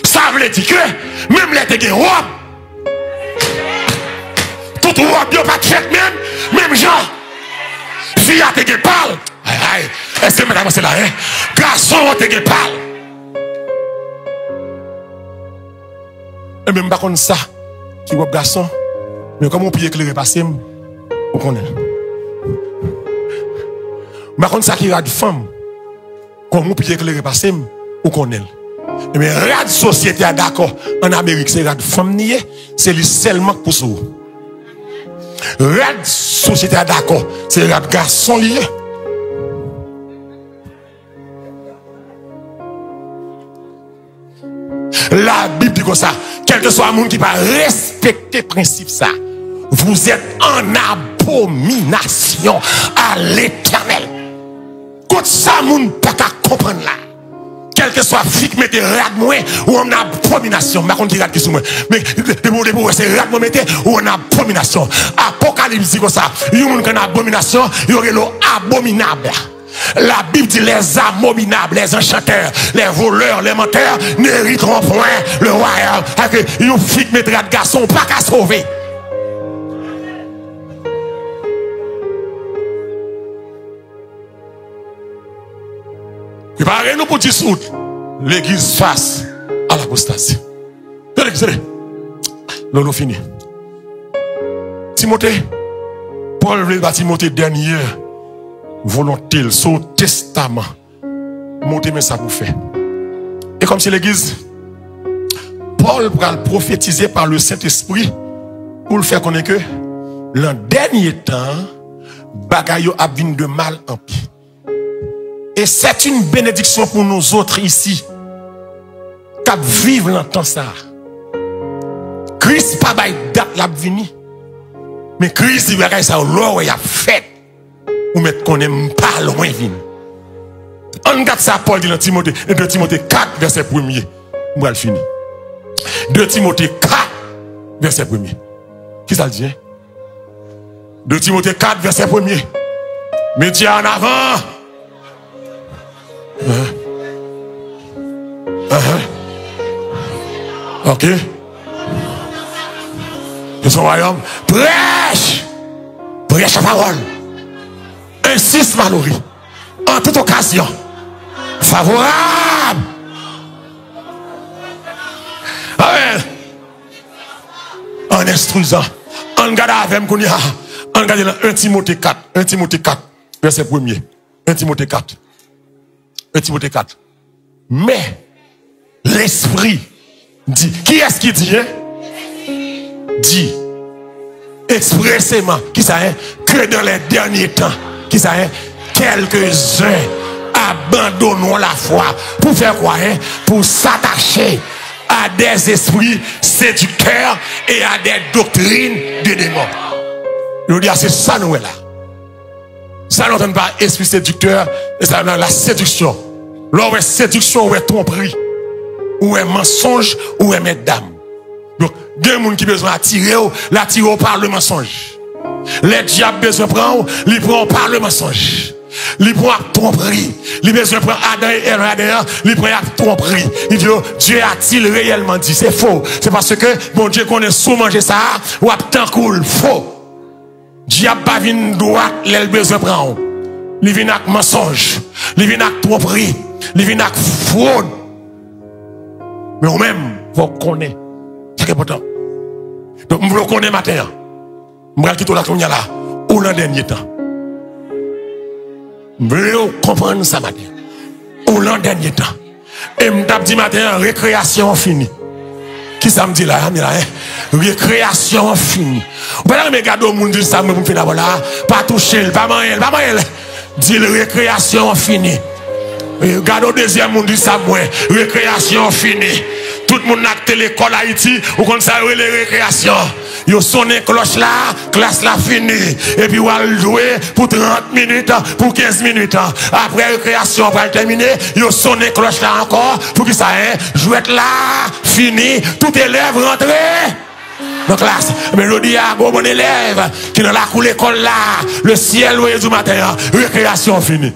Ça veut dire que, même les te robe. Tout robe, yo pas de fête même genre. Fille a te parle. Aïe, est-ce que madame c'est là, hein? Garçon a te parle. Et même pas comme ça, qui est garçon, mais comme on peut éclairer passer, on connaît. Par contre, ça qui est de femme, comme on peut éclairer passer, on connaît. Mais la société est d'accord, en Amérique, c'est la femme niée, c'est lui seulement pour ça. La société est d'accord, c'est la garçon lié. La Bible dit comme ça. Quel que soit le monde qui va respecter le principe ça, vous êtes en abomination à l'Éternel. Quand ça, moun pas qu'à comprendre là. Quel que soit fille qui mette rad moins ou en abomination. Je ne sais pas qui rad qui sont moi. Mais c'est rad moi mette ou en abomination. Apocalypse dit comme ça. Il y a une abomination, il y aurait l'abominable. La Bible dit les abominables, les enchanteurs, les voleurs, les menteurs n'hériteront point le royaume. Avec une fille qui mette rad garçon, pas qu'à sauver. Préparez-nous pour 10 août, l'église face à l'apostasie. Nous fini. Timothée, Paul veut battre Timothée dernière volonté, son testament. Montez mais ça vous fait. Et comme c'est l'église, Paul va prophétiser par le Saint-Esprit pour le faire connaître que l'an dernier temps, bagaille a vint de mal en pis. Et c'est une bénédiction pour nous autres ici, qui vivent longtemps ça. Christ pas by date la vini. Mais Christ dit bagaille ça l'or il a fait. Ou mettre qu'on aime pas loin vin. On regarde ça Paul dit dans Timothée, 2 Timothée 4 verset 1er. On va le finir. 2 Timothée 4 verset 1er. Qui ça dit? 2 Timothée 4 verset 1er. Mettez en avant. Ok. De son royaume. Prêche. Prêche la parole. Insiste Mallory. En toute occasion. Favorable. Amen. En instruisant. En regardant avec moi. En regardant dans 1 Timothée 4. 1 Timothée 4. Verset 1er. 1 Timothée 4. 1 Timothée 4. Mais l'Esprit dit. Qui est-ce qui dit? Dit expressément. Qui ça? Que dans les derniers temps. Qui ça? Quelques-uns abandonnons la foi. Pour faire quoi? Pour s'attacher à des esprits séducteurs et à des doctrines de démons. Je veux dire, c'est ça nous est là. Ça n'entend pas esprit séducteur, et ça la séduction. Là où est séduction, où est tromperie, où est mensonge, où est mesdames. Donc, il y a des gens qui ont besoin d'attirer par le mensonge. Les diables besoin de prendre, ils prennent par le mensonge. Ils prennent tromperie. Ils besoin de prendre Adam et Ève, ils prennent tromperie. Ils disent, Dieu a-t-il réellement dit? C'est faux. C'est parce que, bon Dieu connaît sous manger ça, ou a tant cool. Faux. Diable pas vient droit, l'elle besoin prendre. Il vient avec mensonge, il vient avec tromperie, il vient avec fraude. Mais vous même, vous connaissez. C'est important. Donc, vous le connaissez matin. Je vais quitter la tournée là, ou l'an dernier temps. Vous voulez comprendre ça matin. Ou l'an dernier temps. Et je me dis matin, récréation finie. Qui ça me dit là? Récréation finie. Vous pouvez regarder au monde, ça me fait d'abord là. Pas toucher, pas manger, pas manger. Dit récréation finie. Regardez au deuxième monde, ça moi. Récréation finie. Tout le monde a l'école Haïti, ou comme ça, les récréations. Yo sonne cloche là, classe là finie. Et puis, on va jouer pour 30 minutes, pour 15 minutes. Après récréation, on va terminer. Yo sonne cloche là encore, pour que ça, jouet là, fini. Tout élève rentré dans la classe. Mais je dis à bon élève, qui dans la cour l'école là, le ciel ouest du matin, récréation finie.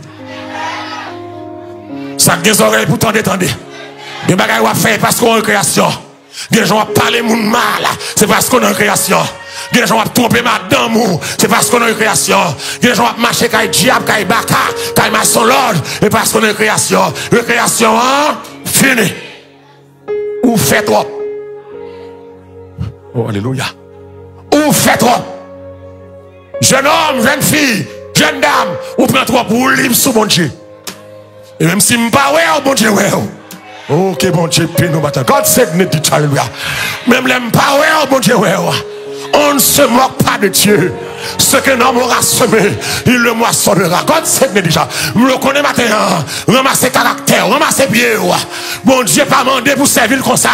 Ça a des oreilles pour t'en détendre. Des bagages à faire parce qu'on a une création. Des gens vont parler moun mal, c'est parce qu'on a une création. Des gens vont tromper madame, c'est parce qu'on a une création. Des gens vont marcher comme diable, comme baka, comme maçon l'ordre, et parce qu'on a une création. Une création, hein, fini. Ou fait trop. Oh, alléluia. Ou fait trop. Jeune homme, jeune fille, jeune dame, ou prend trop pour libre sous mon Dieu. Et même si je ne pas ouais, bon Dieu, ouais. Ok, bon Dieu, paix nous matin. God said, ne dit alléluia. Même l'aime pas, ouais, bon Dieu, ouais. On ne se moque pas de Dieu. Ce que l'homme aura semé, il le moissonnera. God said, ne dit ça. Je le connais matin. Ramassez caractère, ramassez pieds. Bon Dieu pas mandé pour servir comme ça.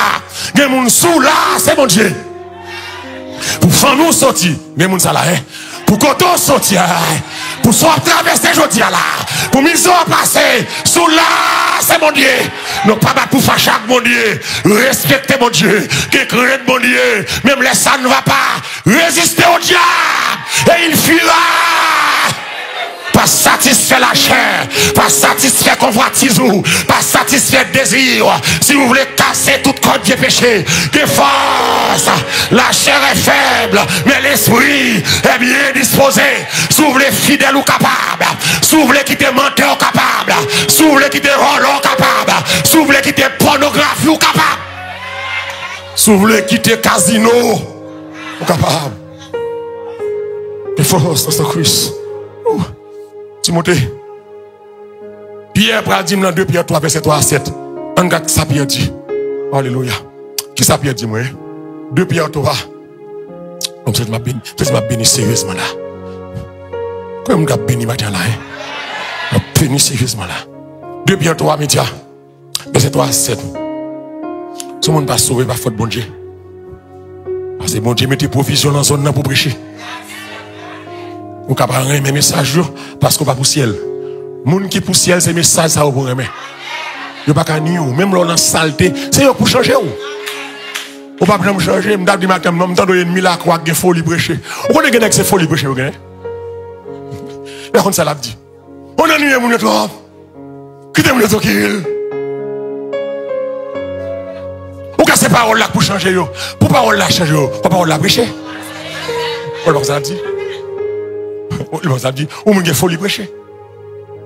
Il y a des gens sous là, c'est bon Dieu. Pour faire nous sortir, il y a des gens là. Pour qu'on sortir, pour soit traverser aujourd'hui là, pour mise en passer, sous là, c'est mon Dieu. Non pas pour faire chaque mon Dieu, respecter mon Dieu, que craindre mon Dieu, même les ça ne va pas, résister au diable, et il fuira. Pas satisfaire la chair, pas satisfaire convoitise, pas satisfaire désir. Si vous voulez casser toute code du péché, de force, la chair est faible, mais l'esprit est bien disposé. Si vous voulez fidèle ou capable, si vous voulez quitter menteur capable, si vous voulez quitter rolon capable, si vous voulez quitter pornographie ou capable, si vous voulez quitter casino ou capable. De force, c'est Christ. Timothée, Pierre pral dit dans 2 Pierre 3 verset 3 à 7. On regarde ça Pierre dit. Alléluia. Qui ça Pierre dit moi? 2 Pierre 3. Comme ça m'a béni sérieusement là. Comme m'a béni matin là. M'a béni sérieusement là. 2 Pierre 3 média. Verset 3 à 7. Ce monde pas sauvé par faute bon Dieu. Parce que bon Dieu mettez provision dans zone là pour prêcher. Ou capable de mes messages parce qu'on pas pour ciel. Moun qui pour ciel c'est message ça pour remettre. Yo pas qu'à ni ou même là dans saleté, c'est pour changer ou. Ou pas pour changer, m'd'a dit matin m'entend ennemi là quoi que folie prêcher. Ou connaît que c'est folie prêcher ou gagne. Là on ça l'a dit. On a nué moun trop. Quittez moun tranquille. Ou que ces paroles là pour changer yo. Pour parole là changer yo, pour parole là prêcher. On ça dit. Il m'a dit, ou moun faut li prêcher.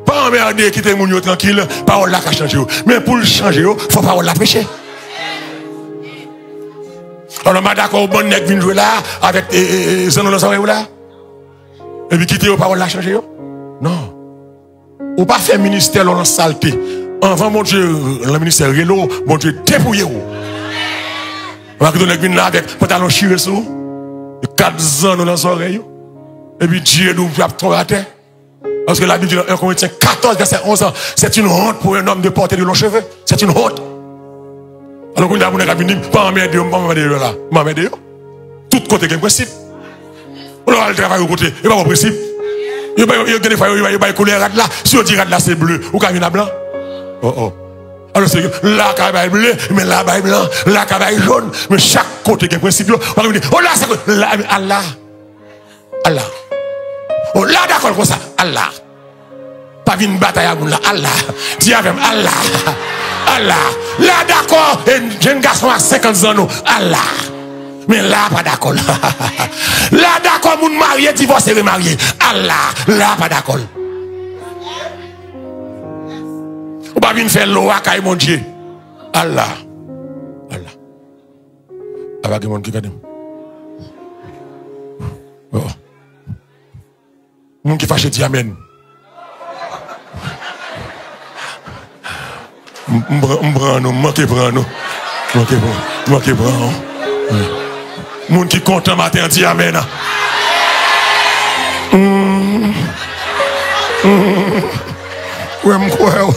Pas emmerder quitter moun yo tranquille, parole là ka changer. Mais pour le changer, faut parole la prêcher. Alors m'a d'accord bon nèg vinn jouer là avec zono dans oreille là. Et puis quitter parole la changer yo. Non. Ou pas faire ministère dans saleté. Avant mon Dieu, le ministère Relo, mon Dieu dépouiller ou. On va que nèg vinn là avec pantalon chiré sous. 4 zono dans oreille. Et puis Dieu nous a trop à terre. Parce que la Bible dit dans 1 Corinthiens 14, verset 11, c'est une honte pour un homme de porter de longs cheveux. C'est une honte. Alors qu'on a dit, pas emmerder, pas emmerder là. Pas emmerder. Tout côté qui est principe. On va le travail au côté. Il n'y a pas de principe. Il y a des fois, il y a des couleurs là. Si on dit là c'est bleu, ou quand il y a blanc. Oh oh. Alors c'est là qu'il y a bleu, mais là il y a blanc, là qu'il y a jaune. Mais chaque côté qui est principe. On va dire, oh là c'est là, Allah. Allah. Oh là d'accord comme ça, Allah. Pas une bataille à là, Allah. Dis avec Allah. Allah. Là d'accord, un jeune garçon à 50 ans, Allah. Mais là pas d'accord. Là d'accord, mon marié, divorcé, remarié. Allah. Là pas d'accord. Ou pas venir faire l'eau à mon Dieu. Allah. Allah. Avec mon qui va dire. Oh. Moun qui fâche dit amen. M'brano, manque brano. Manque brano. Moun qui content matin dit amen. Ouais, m'crois.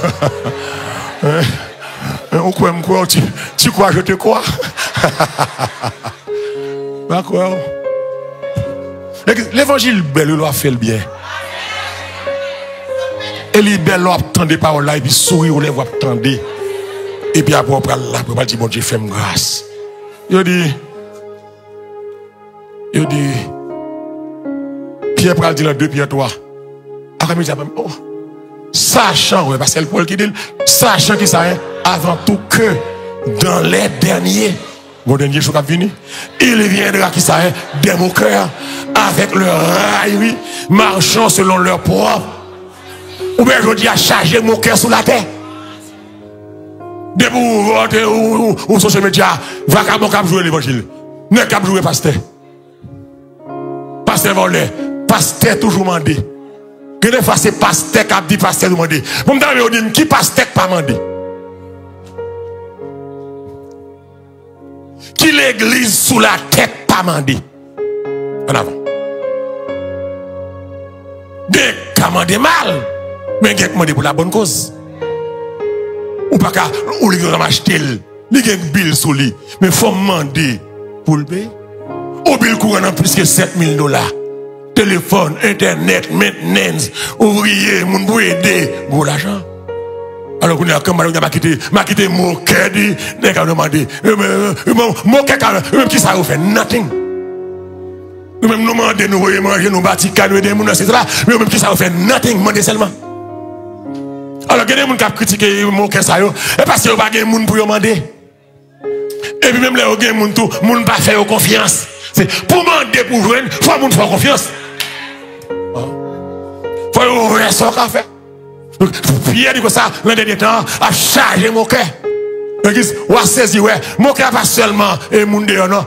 M'crois, tu crois je te crois. D'accord. L'évangile belle l'a fait le bien. Et les belles l'a attendé par là et puis sourire ou les voix attendez. Et puis après on prend là pour dire bon Dieu fais-moi grâce. Il dit Pierre pral dit dans 2 Pierre 3. Après il dit oh sachant ouais parce que c'est le Paul qui dit sachant qui ça avant tout que dans les derniers mon dernier jour qui venu, il viendra qui ça des moqueurs avec leur raillerie, marchant selon leur propre. Ou bien je dis à charger mon cœur sous la terre. De vous ou social media, va cap jouer l'évangile. Ne cap jouer pasteur. Pasteur volé, pasteur toujours mandé. Que des fois c'est pasteur qui dit pasteur demandé. Pour me dire qui pasteur pas mandé. Qui l'église sous la tête pas mandé. En avant. Des qui mandé mal, mais qui mandé pour la bonne cause. Ou pas qu'à ou les gens acheter les gens bill sur lui mais faut demander pour le payer au bill courant en plus que $7,000 téléphone internet maintenance ouvrier moun pour aider gros l'argent alors qu'on a comme on a quitté mon cœur dit n'est qu'à demander mon cœur même qui ça fait nothing même nous demander nous voyons manger nous bâtir cadre des moun c'est là même qui ça fait nothing demander seulement. Alors, il y a des gens qui critiquent mon cœur, et parce qu'il n'y a pas de gens pour demander. Et puis même là, il y a des gens qui ne pas faire confiance. C'est pour demander pour jouer, il faut que faire confiance. Il faut ouvrir son café. Donc, Pierre dit que ça, l'un dernier temps, a chargé mon cœur. On a saisi, ouais, mon cœur pas seulement et mon Dieu, non.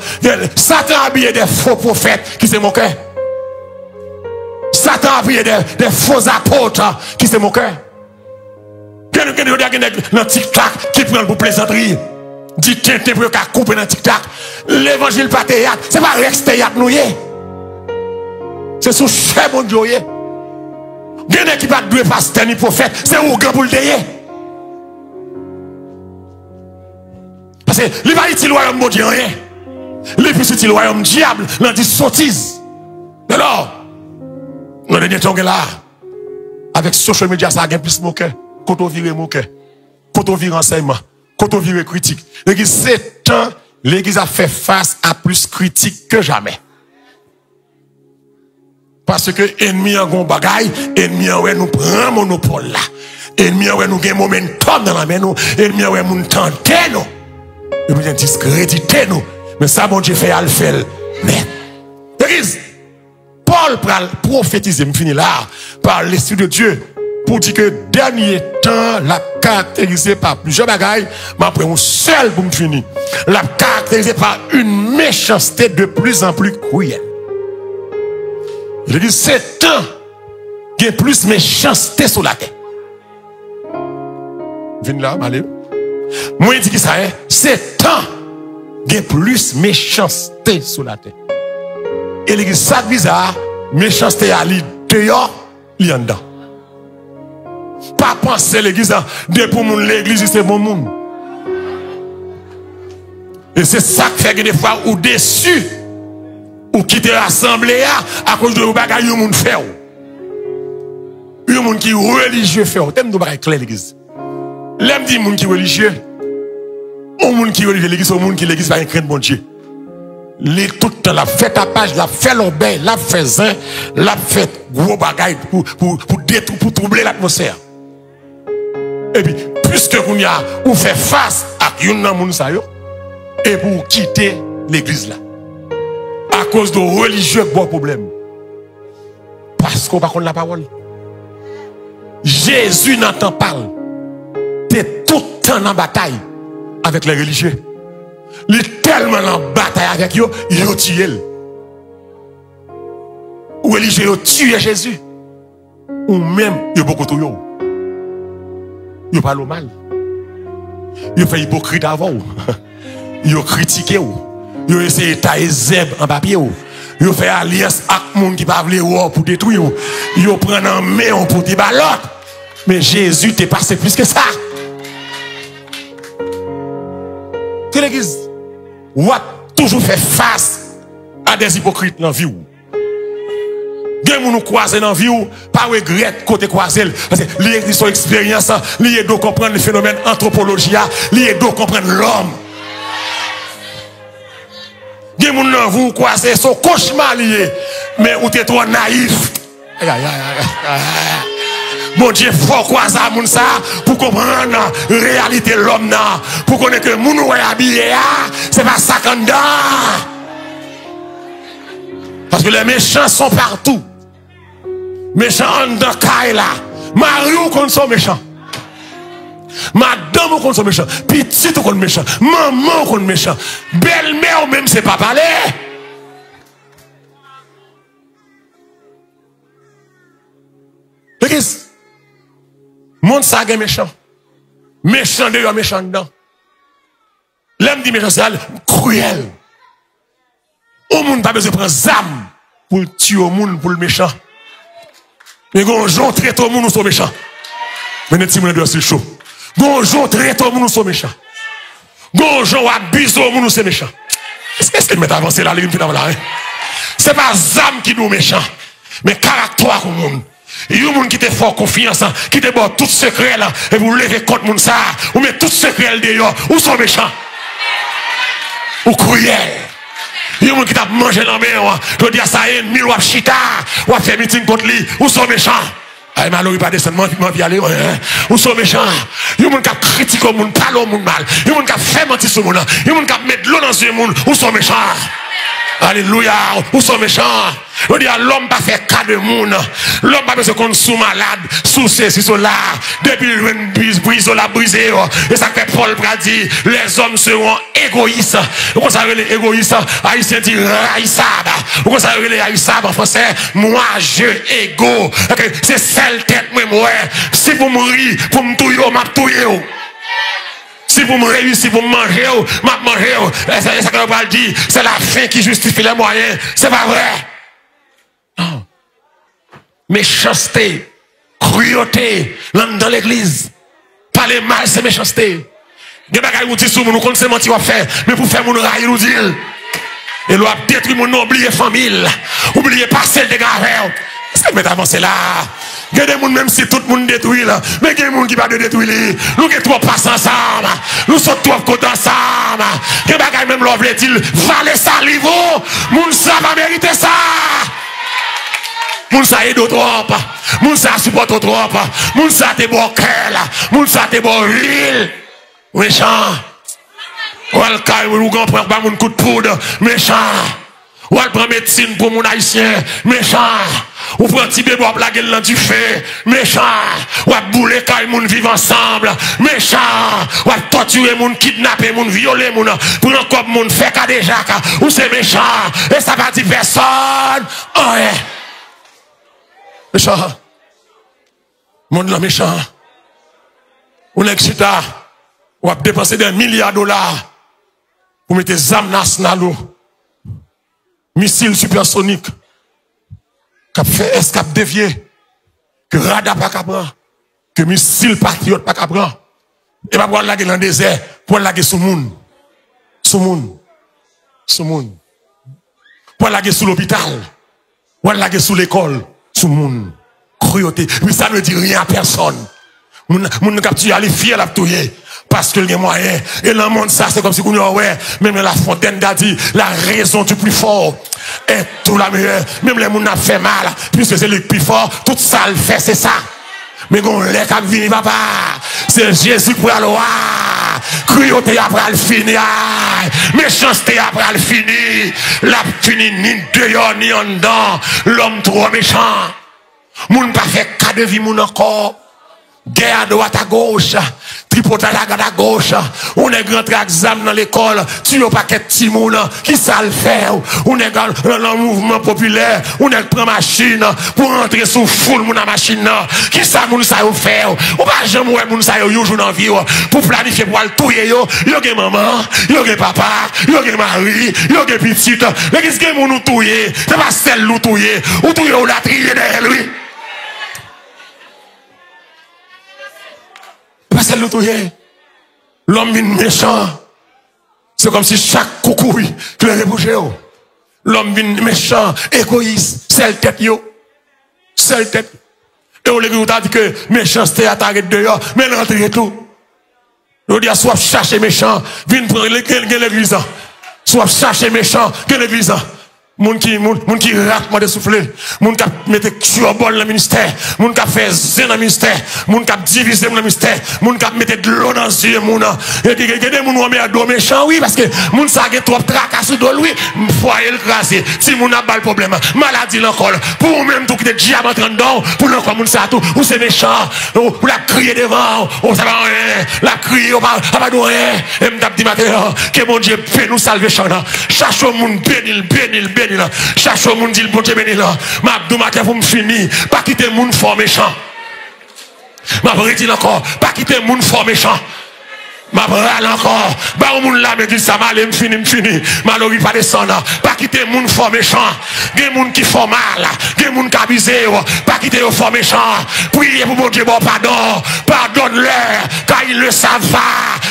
Satan a habillé des faux prophètes qui c'est mon cœur. Satan a habillé des faux apôtres qui c'est mon cœur. Dans TikTok qui prend pour plaisanterie. Dit t'es pour couper dans TikTok. L'évangile pas théâtre, c'est pas Rex théâtre nous. C'est sous cher bon Dieu. Gen qui pas deux pasteur ni prophète, c'est où grand pour le théâtre. Parce que il va utile royaume bon Dieu rien. Les plus utile royaume diable, dans dit sottise. Alors, nous dernier temps là avec social media ça gagne plus mon cœur. Quand on vire mon cœur, quand on vire enseignement, quand on vire critique. L'église, c'est temps, l'église a fait face à plus critique que jamais. Parce que ennemi en gon bagaille, ennemi en ouais nous prend monopole là. Ennemi en ouais nous gagne momentum dans la main nous, ennemi en ouais nous tenter nous. Et nous discréditer nous. Mais ça bon Dieu fait à le faire. Mais l'église, Paul pral prophétiser, me finit là par l'esprit de Dieu. Pour dire que dernier temps, la caractérisée par plusieurs bagailles, mais après un seul pour me finir. La caractérisée par une méchanceté de plus en plus cruelle. Il dit, c'est temps qu'il y a plus méchanceté sur la terre. Viens là, allez. Moi, je dis que ça, c'est temps qu'il y a plus méchanceté sur la terre. Et l'église, ça bizarre, méchanceté à l'île dehors, il y en dedans. Pas penser l'église, de pour mon l'église, c'est bon monde. Et c'est ça qui fait que des fois, ou déçu, ou quitter l'assemblée à cause de vous bagaille, vous monde fait. Vous monde qui religieux fait. T'aimes nous bagaille clair l'église. L'aime dit monde qui religieux. Au monde qui religieux l'église, au monde qui l'église va craindre bon Dieu. Les tout le temps, la fait tapage, la fait l'obéi, la fait zin, la fait gros bagaille pour détruire, pour troubler l'atmosphère. Et puis, puisque vous y a, vous fait face à une moun sa yo, et pour quitter l'église là. À cause de religieux, bon problème. Parce qu'on va connaître la parole. Jésus n'entend pas. T'es tout le temps en bataille avec les religieux. Il est tellement en bataille avec eux, il a tué. Ou religieux ont tué Jésus. Ou même, il y a beaucoup de gens. Ils parlent mal. Ils font hypocrite avant. Ils critiquent. Ils essayent de tailler zèbre en papier. Ils font alliance avec les gens qui ne peuvent pas pour détruire. Ils prennent en main pour dire l'autre. Mais Jésus t'est passé plus que ça. Que l'église, ou a toujours fait face à des hypocrites dans la vie. Des gens nous croisent dans la vie, pas regret côté croisé. Parce que l'église, son expérience, lié de comprendre le phénomène anthropologie, lié de comprendre l'homme. Des gens dans vous croisez, son cauchemar lié, mais vous êtes trop naïf. Bon Dieu, faut croiser à moun ça pour comprendre la réalité de l'homme, pour connaître que moun ou est habillé, c'est pas ça qu'on donne. Parce que les méchants sont partout. Méchants dans Kaila. Mario contre son méchant. Madame contre son méchant. Petit contre méchant. Maman contre méchant. Belle-mère même c'est pas parler. Qu'est-ce? Monde ça est méchant. Méchant dehors, méchant dedans. L'homme dit méchant, c'est cruel. Au monde pas besoin de prendre zam pour tuer au monde pour le méchant. Mais quand on traite au monde, nous sommes méchants. Mais les petits monde c'est chaud. Gonjon traite au monde, c'est méchant. Gonjon abuse au monde, c'est méchant. Est-ce qu'il m'est avancé là, c'est pas Zam qui nous méchant, mais caractère au monde. Il y a des gens qui te font confiance, qui te bon tout secret là, et vous levez contre moun ça, ou mettez tout secret dehors, ou sont méchants, ou cruels. Il y a des gens qui t'a mangé dans la main, je dis à ça, ennemi, ou à chita, ou à faire meeting contre lui, ou sont méchants. Ah, malheureux, pas descendre, m'en aller, ou sont méchants. Il y a des gens qui critiquent le monde, parlent au monde mal. Il y a des gens qui font mentir sur le monde, il y a des gens qui mettent de l'eau dans ce monde, ou sont méchants. Alléluia, où sont méchants? On dit à l'homme pas fait cas de monde. L'homme pas besoin qu'on sous malade, sous ceci, sous là. Depuis une brise, la brisé. Et ça fait Paul dit, les hommes seront égoïstes. Pourquoi ça veut les égoïstes? Haïtien dit raïsab. Pourquoi ça veut les haïsab en français? Moi, je, égo. C'est celle tête, moi. Si vous mourrez, pour me touiller, m'a touiller. Si vous me réussissez, vous me mangez, m'a mangé, c'est ça que l'on va dire, c'est la fin qui justifie les moyens. C'est pas vrai. Non. Méchanceté, cruauté, dans l'église. Parler mal, c'est méchanceté. Il y a des gens qui disent, nous connaissons ce qu'on fait, mais pour faire mon rail, nous dire. Et l'on a détruit mon oublié famille, oublié pas celle de Gavel. Est-ce que vous avancez là? Il y a des gens, même si tout le monde détruit là, mais il y a des gens qui ne va pas détruire. Nous sommes trop passés ensemble. Nous sommes trop côté ensemble. Il y a des gens même l'ont dit, valez ça, livre. Moun ça va mériter ça. Moun ça aide trop. Moun ça supporte trop. Moun ça te bon cœur. Moun ça te bon ville. Méchant. Ou al caille ou gon prend pas moun coup de poudre. Méchant. Ou al prend médecine pour mon haïtien. Méchant. Ou prend petit bébé pour la gueule dans du feu. Méchant. Ou al bouler caille moun vivre ensemble. Méchant. Ou al torturer moun, kidnapper moun, violer moun. Pour encore moun faire qu'à déjà. Ou c'est méchant. Et ça va dire personne. Oh yeah. Méchant. Monde là méchant. Ou l'excita. Ou a dépensé des milliards de dollars. Pour mettre des armes nationales. Missiles supersoniques. Cap fait escape dévié. Que radar pas capable. Que missile patriote pas capable. Et pas pour la guerre dans le désert. Pour la guerre sous le monde. Sous le monde. Sous le monde. Pour la guerre sous l'hôpital. Pour la guerre sous l'école. Sous le monde. Cruauté. Mais ça ne dit rien à personne. Moun capture aller fier la touyer. Parce que les moyens. Et dans le monde, ça, c'est comme si on ouais, même la Fontaine a dit, la raison du plus fort est tout la meilleure. Même les gens ont fait mal, puisque c'est le plus fort, tout ça le fait, c'est ça. Mais on l'a qu'à venir, papa. C'est Jésus pour le roi. Cruauté après le finir. Méchanceté après le finir. La fini ni dehors ni en dedans. L'homme trop méchant. Moun pas fait cas de vie, moun encore. Guerre à droite à gauche, tripotage à gauche, on est grand examen dans l'école, tu n'as pas qu'un petit monde qui ça le fait, on est dans le mouvement populaire, on est prend machine pour entrer sous foule mon machine, qui ça moun ça fait, ou pas jamais ouais moun ça yo jour dans vie pour planifier pour aller touyer yo gen maman, yo gen papa, yo gen mari, yo gen petite, mais qu'est-ce que moun nous touyer, c'est pas celle nous touyer, ou touyer ou la trier derrière lui. Parce que l'homme est méchant. C'est comme si chaque coucou qui le bouger. L'homme est méchant, égoïste, seule tête yo. Seule tête. Et on lui a dit que méchanceté à t'arrêter dehors, mais l'entrée tout. On dit à soit chercher méchant, viens prendre l'église. Soit chercher méchant, que l'église. Moun qui rate moi de souffler, moun qui mette curbol dans le ministère, moun qui fait zin dans le ministère, moun qui divisé dans le ministère, moun qui mette de l'eau dans les yeux, moun. Et dit que des moun à dos méchant, oui, parce que moun ça a trop tracassé de lui, foyer le crasé, si moun a pas le problème, maladie l'encore, pour même tout qui est diamant en dedans, pour l'encore moun ça tout, ou c'est méchant, ou la crier devant, ou ça va rien, la crier, ou pas de rien, et m'tap dit matin, que mon Dieu peut nous salver chana, cherche au moun bénil, cherche au monde dit le bon Dieu béni là. Ma dou matin pour me finir. Pas quitter moun fort méchant. Ma redit encore. Pas quitter moun fort méchant. Ma bral encore. Bah, au monde là, me dit ça, mal, m'fini. Malori pas descendre. Pas quitter moun fort méchant. Gen moun qui font mal. Gen moun qui abusé. Pas quitter au fort méchant. Priez pour mon Dieu, bon pardon. Pardonne-leur. Car ils le savent pas.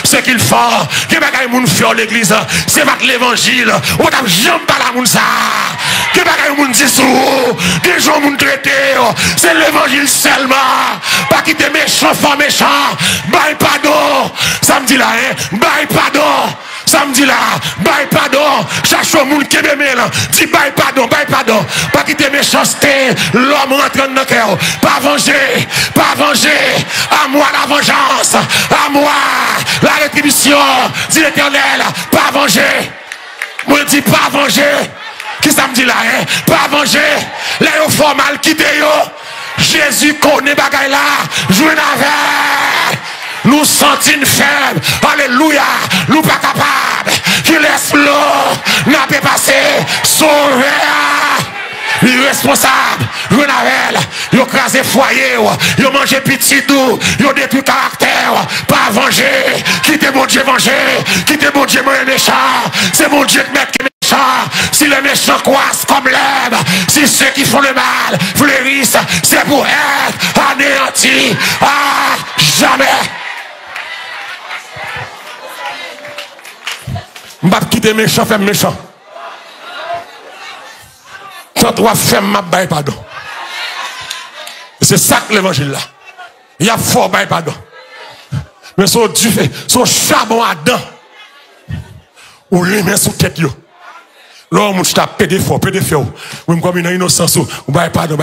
Ce qu'ils font. Gen bagay moun fior l'église. C'est pas l'évangile. On t'a jamais pas la moun ça. Gen bagay moun dit sous. Gen gens moun traité. C'est l'évangile seulement. Pas quitter méchant, fort méchant. Bye pardon. Samedi là, hein, bye pardon. Samedi là, bye pardon. Cherche au monde qui est là. Dis bye pardon. Pas quitter méchanceté. L'homme rentre dans le cœur. Pas venger. À moi la vengeance. À moi la rétribution. Dis l'Éternel. Pas venger. Moi dis pas venger. Qui samedi là, hein? Pas venger. Là, au formal, quittez yo. Jésus connaît bagaille là. Jouez avec. Nous sentons faibles. Alléluia. Nous pas capables. Qui laisse l'eau. N'a pas passé. Sauvé. Irresponsable. Renavel. Yo crasé foyer. Yo mangé petit tout. Yo détruit caractère. Pas venger. Quittez mon Dieu venger. Quittez mon Dieu mon méchant. C'est mon Dieu qui met méchant. Si les méchants croissent comme l'herbe. Si ceux qui font le mal fleurissent. C'est pour être anéantis. À jamais. M'ba quitter méchant, faire méchant. Quand toi fais ma baille pardon. C'est ça que l'évangile là. Il y a fort baille pardon. Mais son Dieu fait, son charbon à dents. Ou les mains sous tête yo. L'homme qui t'a pédé fort. Ou comme une innocence ou baille pardon.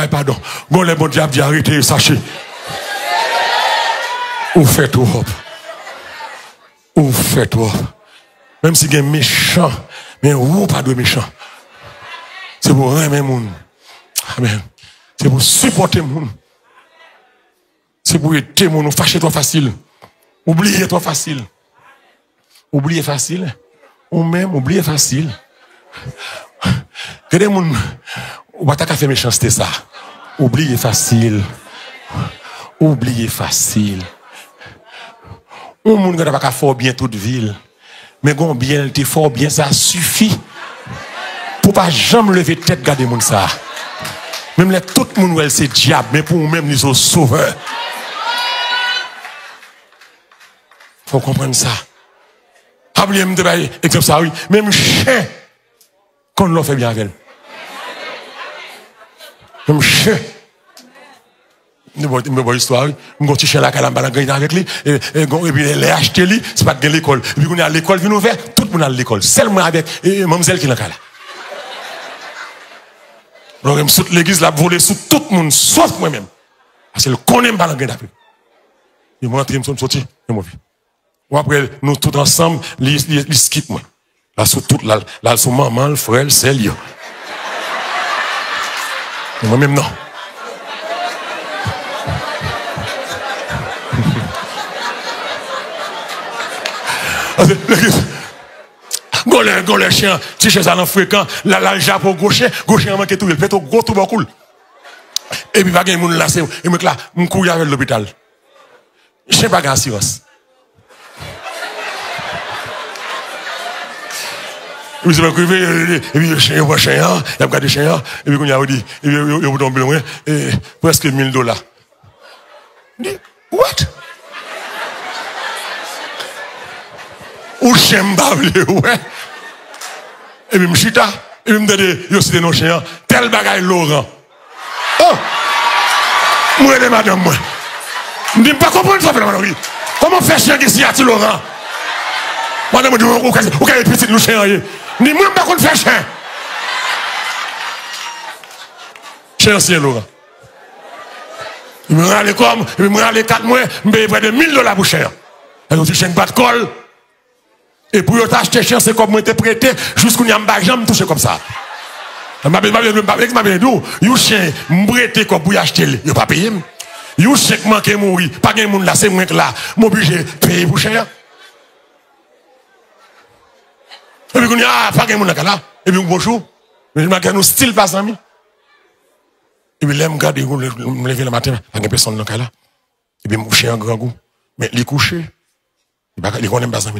Bon les bons diables dit arrêtez, sachez. Ou fait tout. Même si il y a méchant, mais ou pas de méchant. C'est pour aimer les gens. Amen. C'est pour supporter les gens. C'est pour aider les gens. Fâcher toi facile. Oublier toi facile. Oublier facile. Ou même oublier facile. Que des gens, ou pas ta fait méchanceté ça. Oublier facile. Ou monde qui n'a pas fort bien toute ville. Mais quand bien, t'es fort bien, ça suffit. Pour pas jamais lever tête, garder mon ça. Même là, tout le monde, c'est diable, mais pour nous-mêmes, nous sommes sauveurs. Faut comprendre ça. Rappelez-moi, exemple ça, oui. Même chien, quand on fait bien avec elle. Même chien. Je vais vous dire l'histoire. Je vais chercher la calamba avec lui. Et puis, elle a acheté lui. C'est pas de l'école. Et puis, on est à l'école, vient ouvert. Tout le monde est à l'école. Seulement avec mademoiselle qui est là. Donc, je me l'église, la volé sous tout le monde, sauf moi-même. Parce que le connaît pas l'engrais d'après. Et moi, je suis sorti. Et moi, ou après, nous tous ensemble, les skip moi. Là, sous toute, là, sous maman, le frère, le sel, yo. Et moi-même, non. Golé chien, si chez ça fréquent, la japon gauche en manque tout, il fait tout gros tout beaucoup. Et puis, pas de monde là, c'est, et moi là, je cours avec l'hôpital. Je sais pas d'assurance. Et puis, et puis, le chien, il a regardé le chien, et puis, il a dit, et puis, il a tombé loin, et presque $1000. Je dis, what? Ou chien m'bavle, ouais. Et puis m'chita, et puis m'dade, yo cité nos chiens, tel bagay Laurent. Oh! Moi de madame, moi. M'dis pas comprendre ça, madame. Comment faire chien qui s'y a-t-il Laurent? Madame, m'dis, ou qu'elle petit nous chien, m'dis, moi pas qu'on fait chien. Chien c'est Laurent. Il me râle comme, il me râle 4 mois, m'paye près de $1000 pour chien. Elle a dit, chien pas de colle. Et pour t'acheter chien, c'est comme moi t'es prêté, jusqu'à n'y a pas jamais touché comme ça. Ma bien dit, you chien, m'prêté comme pour acheter, il pas payé. You chien qui manque mourir, pas de monde là, c'est moi là, m'obligé payer pour chien. Et puis, on a pas de monde là, et puis bonjour, mais je m'en nous style pas ami. Et puis là, je regarde, je me lève le matin, pas de personne là, et puis mon chien un grand goût, mais il est couché. Il connaît pas ça.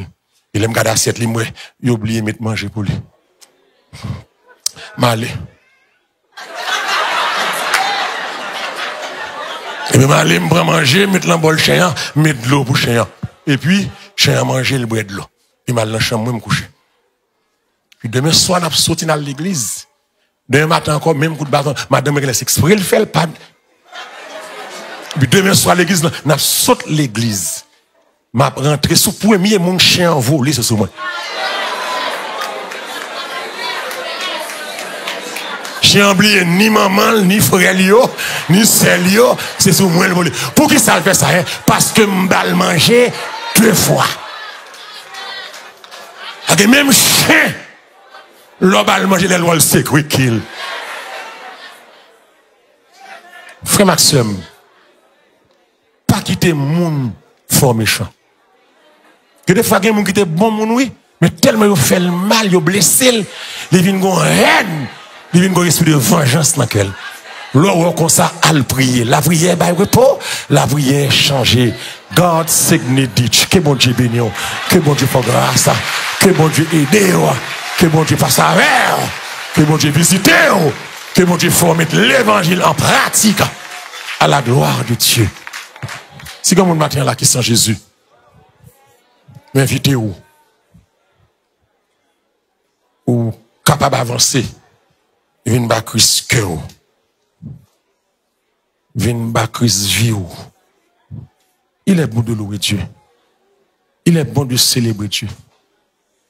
Il aime garder assiette, il oublie de mettre manger pour lui. Malé. Et puis, je me prends manger, mettre dans le bol chien, mettre de l'eau pour chien. Et puis, chien manger, le boire de l'eau. Puis, je vais dans la chambre, je me coucher. Puis, demain soir, je suis sorti dans l'église. Demain matin encore, même coup de bâton, madame me laisse exprès, elle fait le pas. Puis, demain soir, l'église, je saute l'église. Je rentre sous premier, mon chien volé, c'est sur moi. J'ai oublié ni maman, ni frère, ni sœur, c'est sur moi le volet. Pour qui ça fait ça? Hein? Parce que m'bal manger 2 fois. Et même chien, l'homme a mangé les lois, c'est quick kill. Frère Maxime, pas quitter moun fort méchant. Que des fois, il y a des gens qui étaient bons, oui, mais tellement ils fait le mal, ils ont blessé, ils viennent en haine. Il vient un esprit de vengeance dans lequel. L'heure comme ça, à le prier. La prière, bah, repos. La prière, changer. God signe ditch. Que bon Dieu bénisse. Que bon Dieu fasse grâce. Que bon Dieu aide. Que bon Dieu fasse avec. Que bon Dieu visite. Que bon Dieu fasse mettre l'évangile en pratique. À la gloire de Dieu. Si comme on matin là qui sent Jésus, m'invitez-vous. Ou capable d'avancer. Vin ba Christ cœur. Vin ba Christ vie. Il est bon de louer Dieu. Il est bon de célébrer Dieu.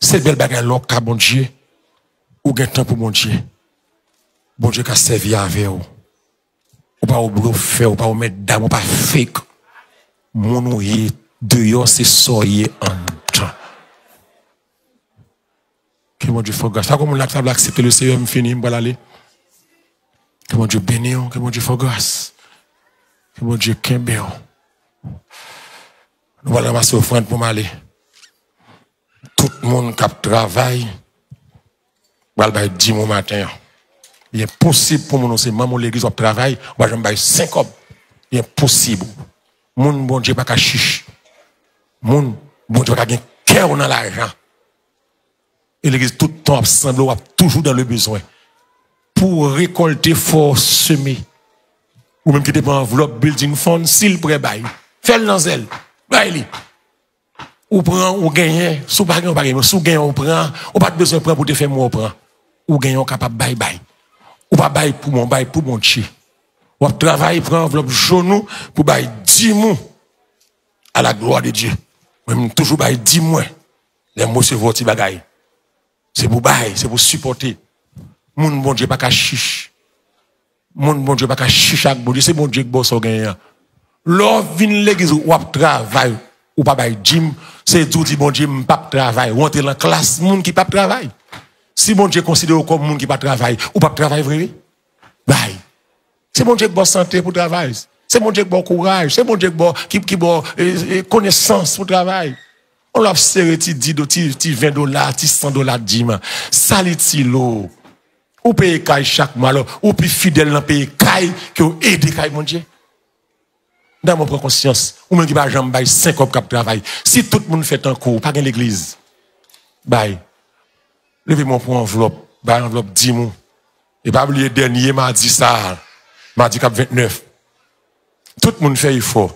C'est belle bagarre là ka bon Dieu ou gain temps pour mon Dieu. Bon Dieu qui a servi avec vous. Ou pas ou faire ou pas mettre dame ou pas fake. Mon ouye dehors c'est soyer en temps. Que mon Dieu fasse grâce. Ça comme on l'a accepté le Seigneur me fini me aller. Que mon Dieu bénisse, que mon Dieu fasse grâce. Que mon Dieu kembe. Nous allons ramasser offrande pour m'aller. Tout le monde qui travaille va le 10 mois matin. Il est possible pour nous, c'est maman l'église au travail, on va jamais 5 hommes. Il est possible. Mon bon Dieu pas qu'à chiche. Mon bon Dieu pas qu'à cœur dans l'argent. Et l'église tout le temps absent, toujours dans le besoin. Pour récolter, faut semer. Ou même qui dépend enveloppe building fund, s'il pourrait bailler. Fais-le dans elle. Baille. Ou prend, ou gagne, sous pas gagne, pas sous gagne, on prend, ou pas besoin de prendre pour te faire moi, on prend. Ou gagne, on capable baille, baille. Ou pas baille pour mon Dieu. Ou travail, prend enveloppe genou pour bailler 10 mois à la gloire de Dieu. Même toujours bailler 10 mois. Les mots, c'est votre bagaille. C'est pour bailler, c'est pour supporter. Mon bon Dieu pas qu'à chiche. Mon bon Dieu pas qu'à chiche avec bon Dieu, c'est bon Dieu qui bosse au gagnant. L'or vin l'église ou travail ou pas bail gym, c'est tout dit bon Dieu pas travail, ou entrer dans classe monde qui pas travail. Si bon Dieu considère comme monde qui pas travail ou pas travail vrai, bail. C'est bon Dieu qui bosse santé pour travail. C'est bon Dieu qui bosse courage, c'est bon Dieu qui bosse connaissance pour travail. On l'a serré ti 20 dollars, ti 100 dollars dim. Saliti l'eau. Ou paye caille chaque mois, ou plus fidèle dans paye caille que aider caille mon Dieu. Dans mon propre conscience, ou même qui va jamais bailler 5 hommes qui travail. Si tout le monde fait un cours, pas dans l'église. Bye. Levez-moi pour enveloppe, baille enveloppe 10 mois. Et pas oublier dernier mardi ça, mardi cap 29. Tout le monde fait effort.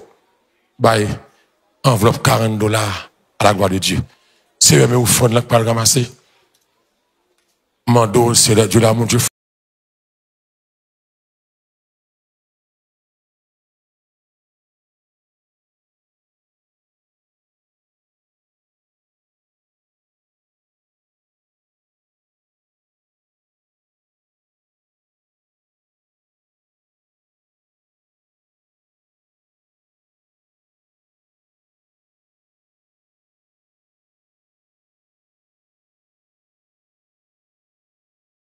Bye. Enveloppe 40 dollars à la gloire de Dieu. C'est eux-mêmes au fond de la pas le ramasser. Mando, c'est Dieu là, mon Dieu.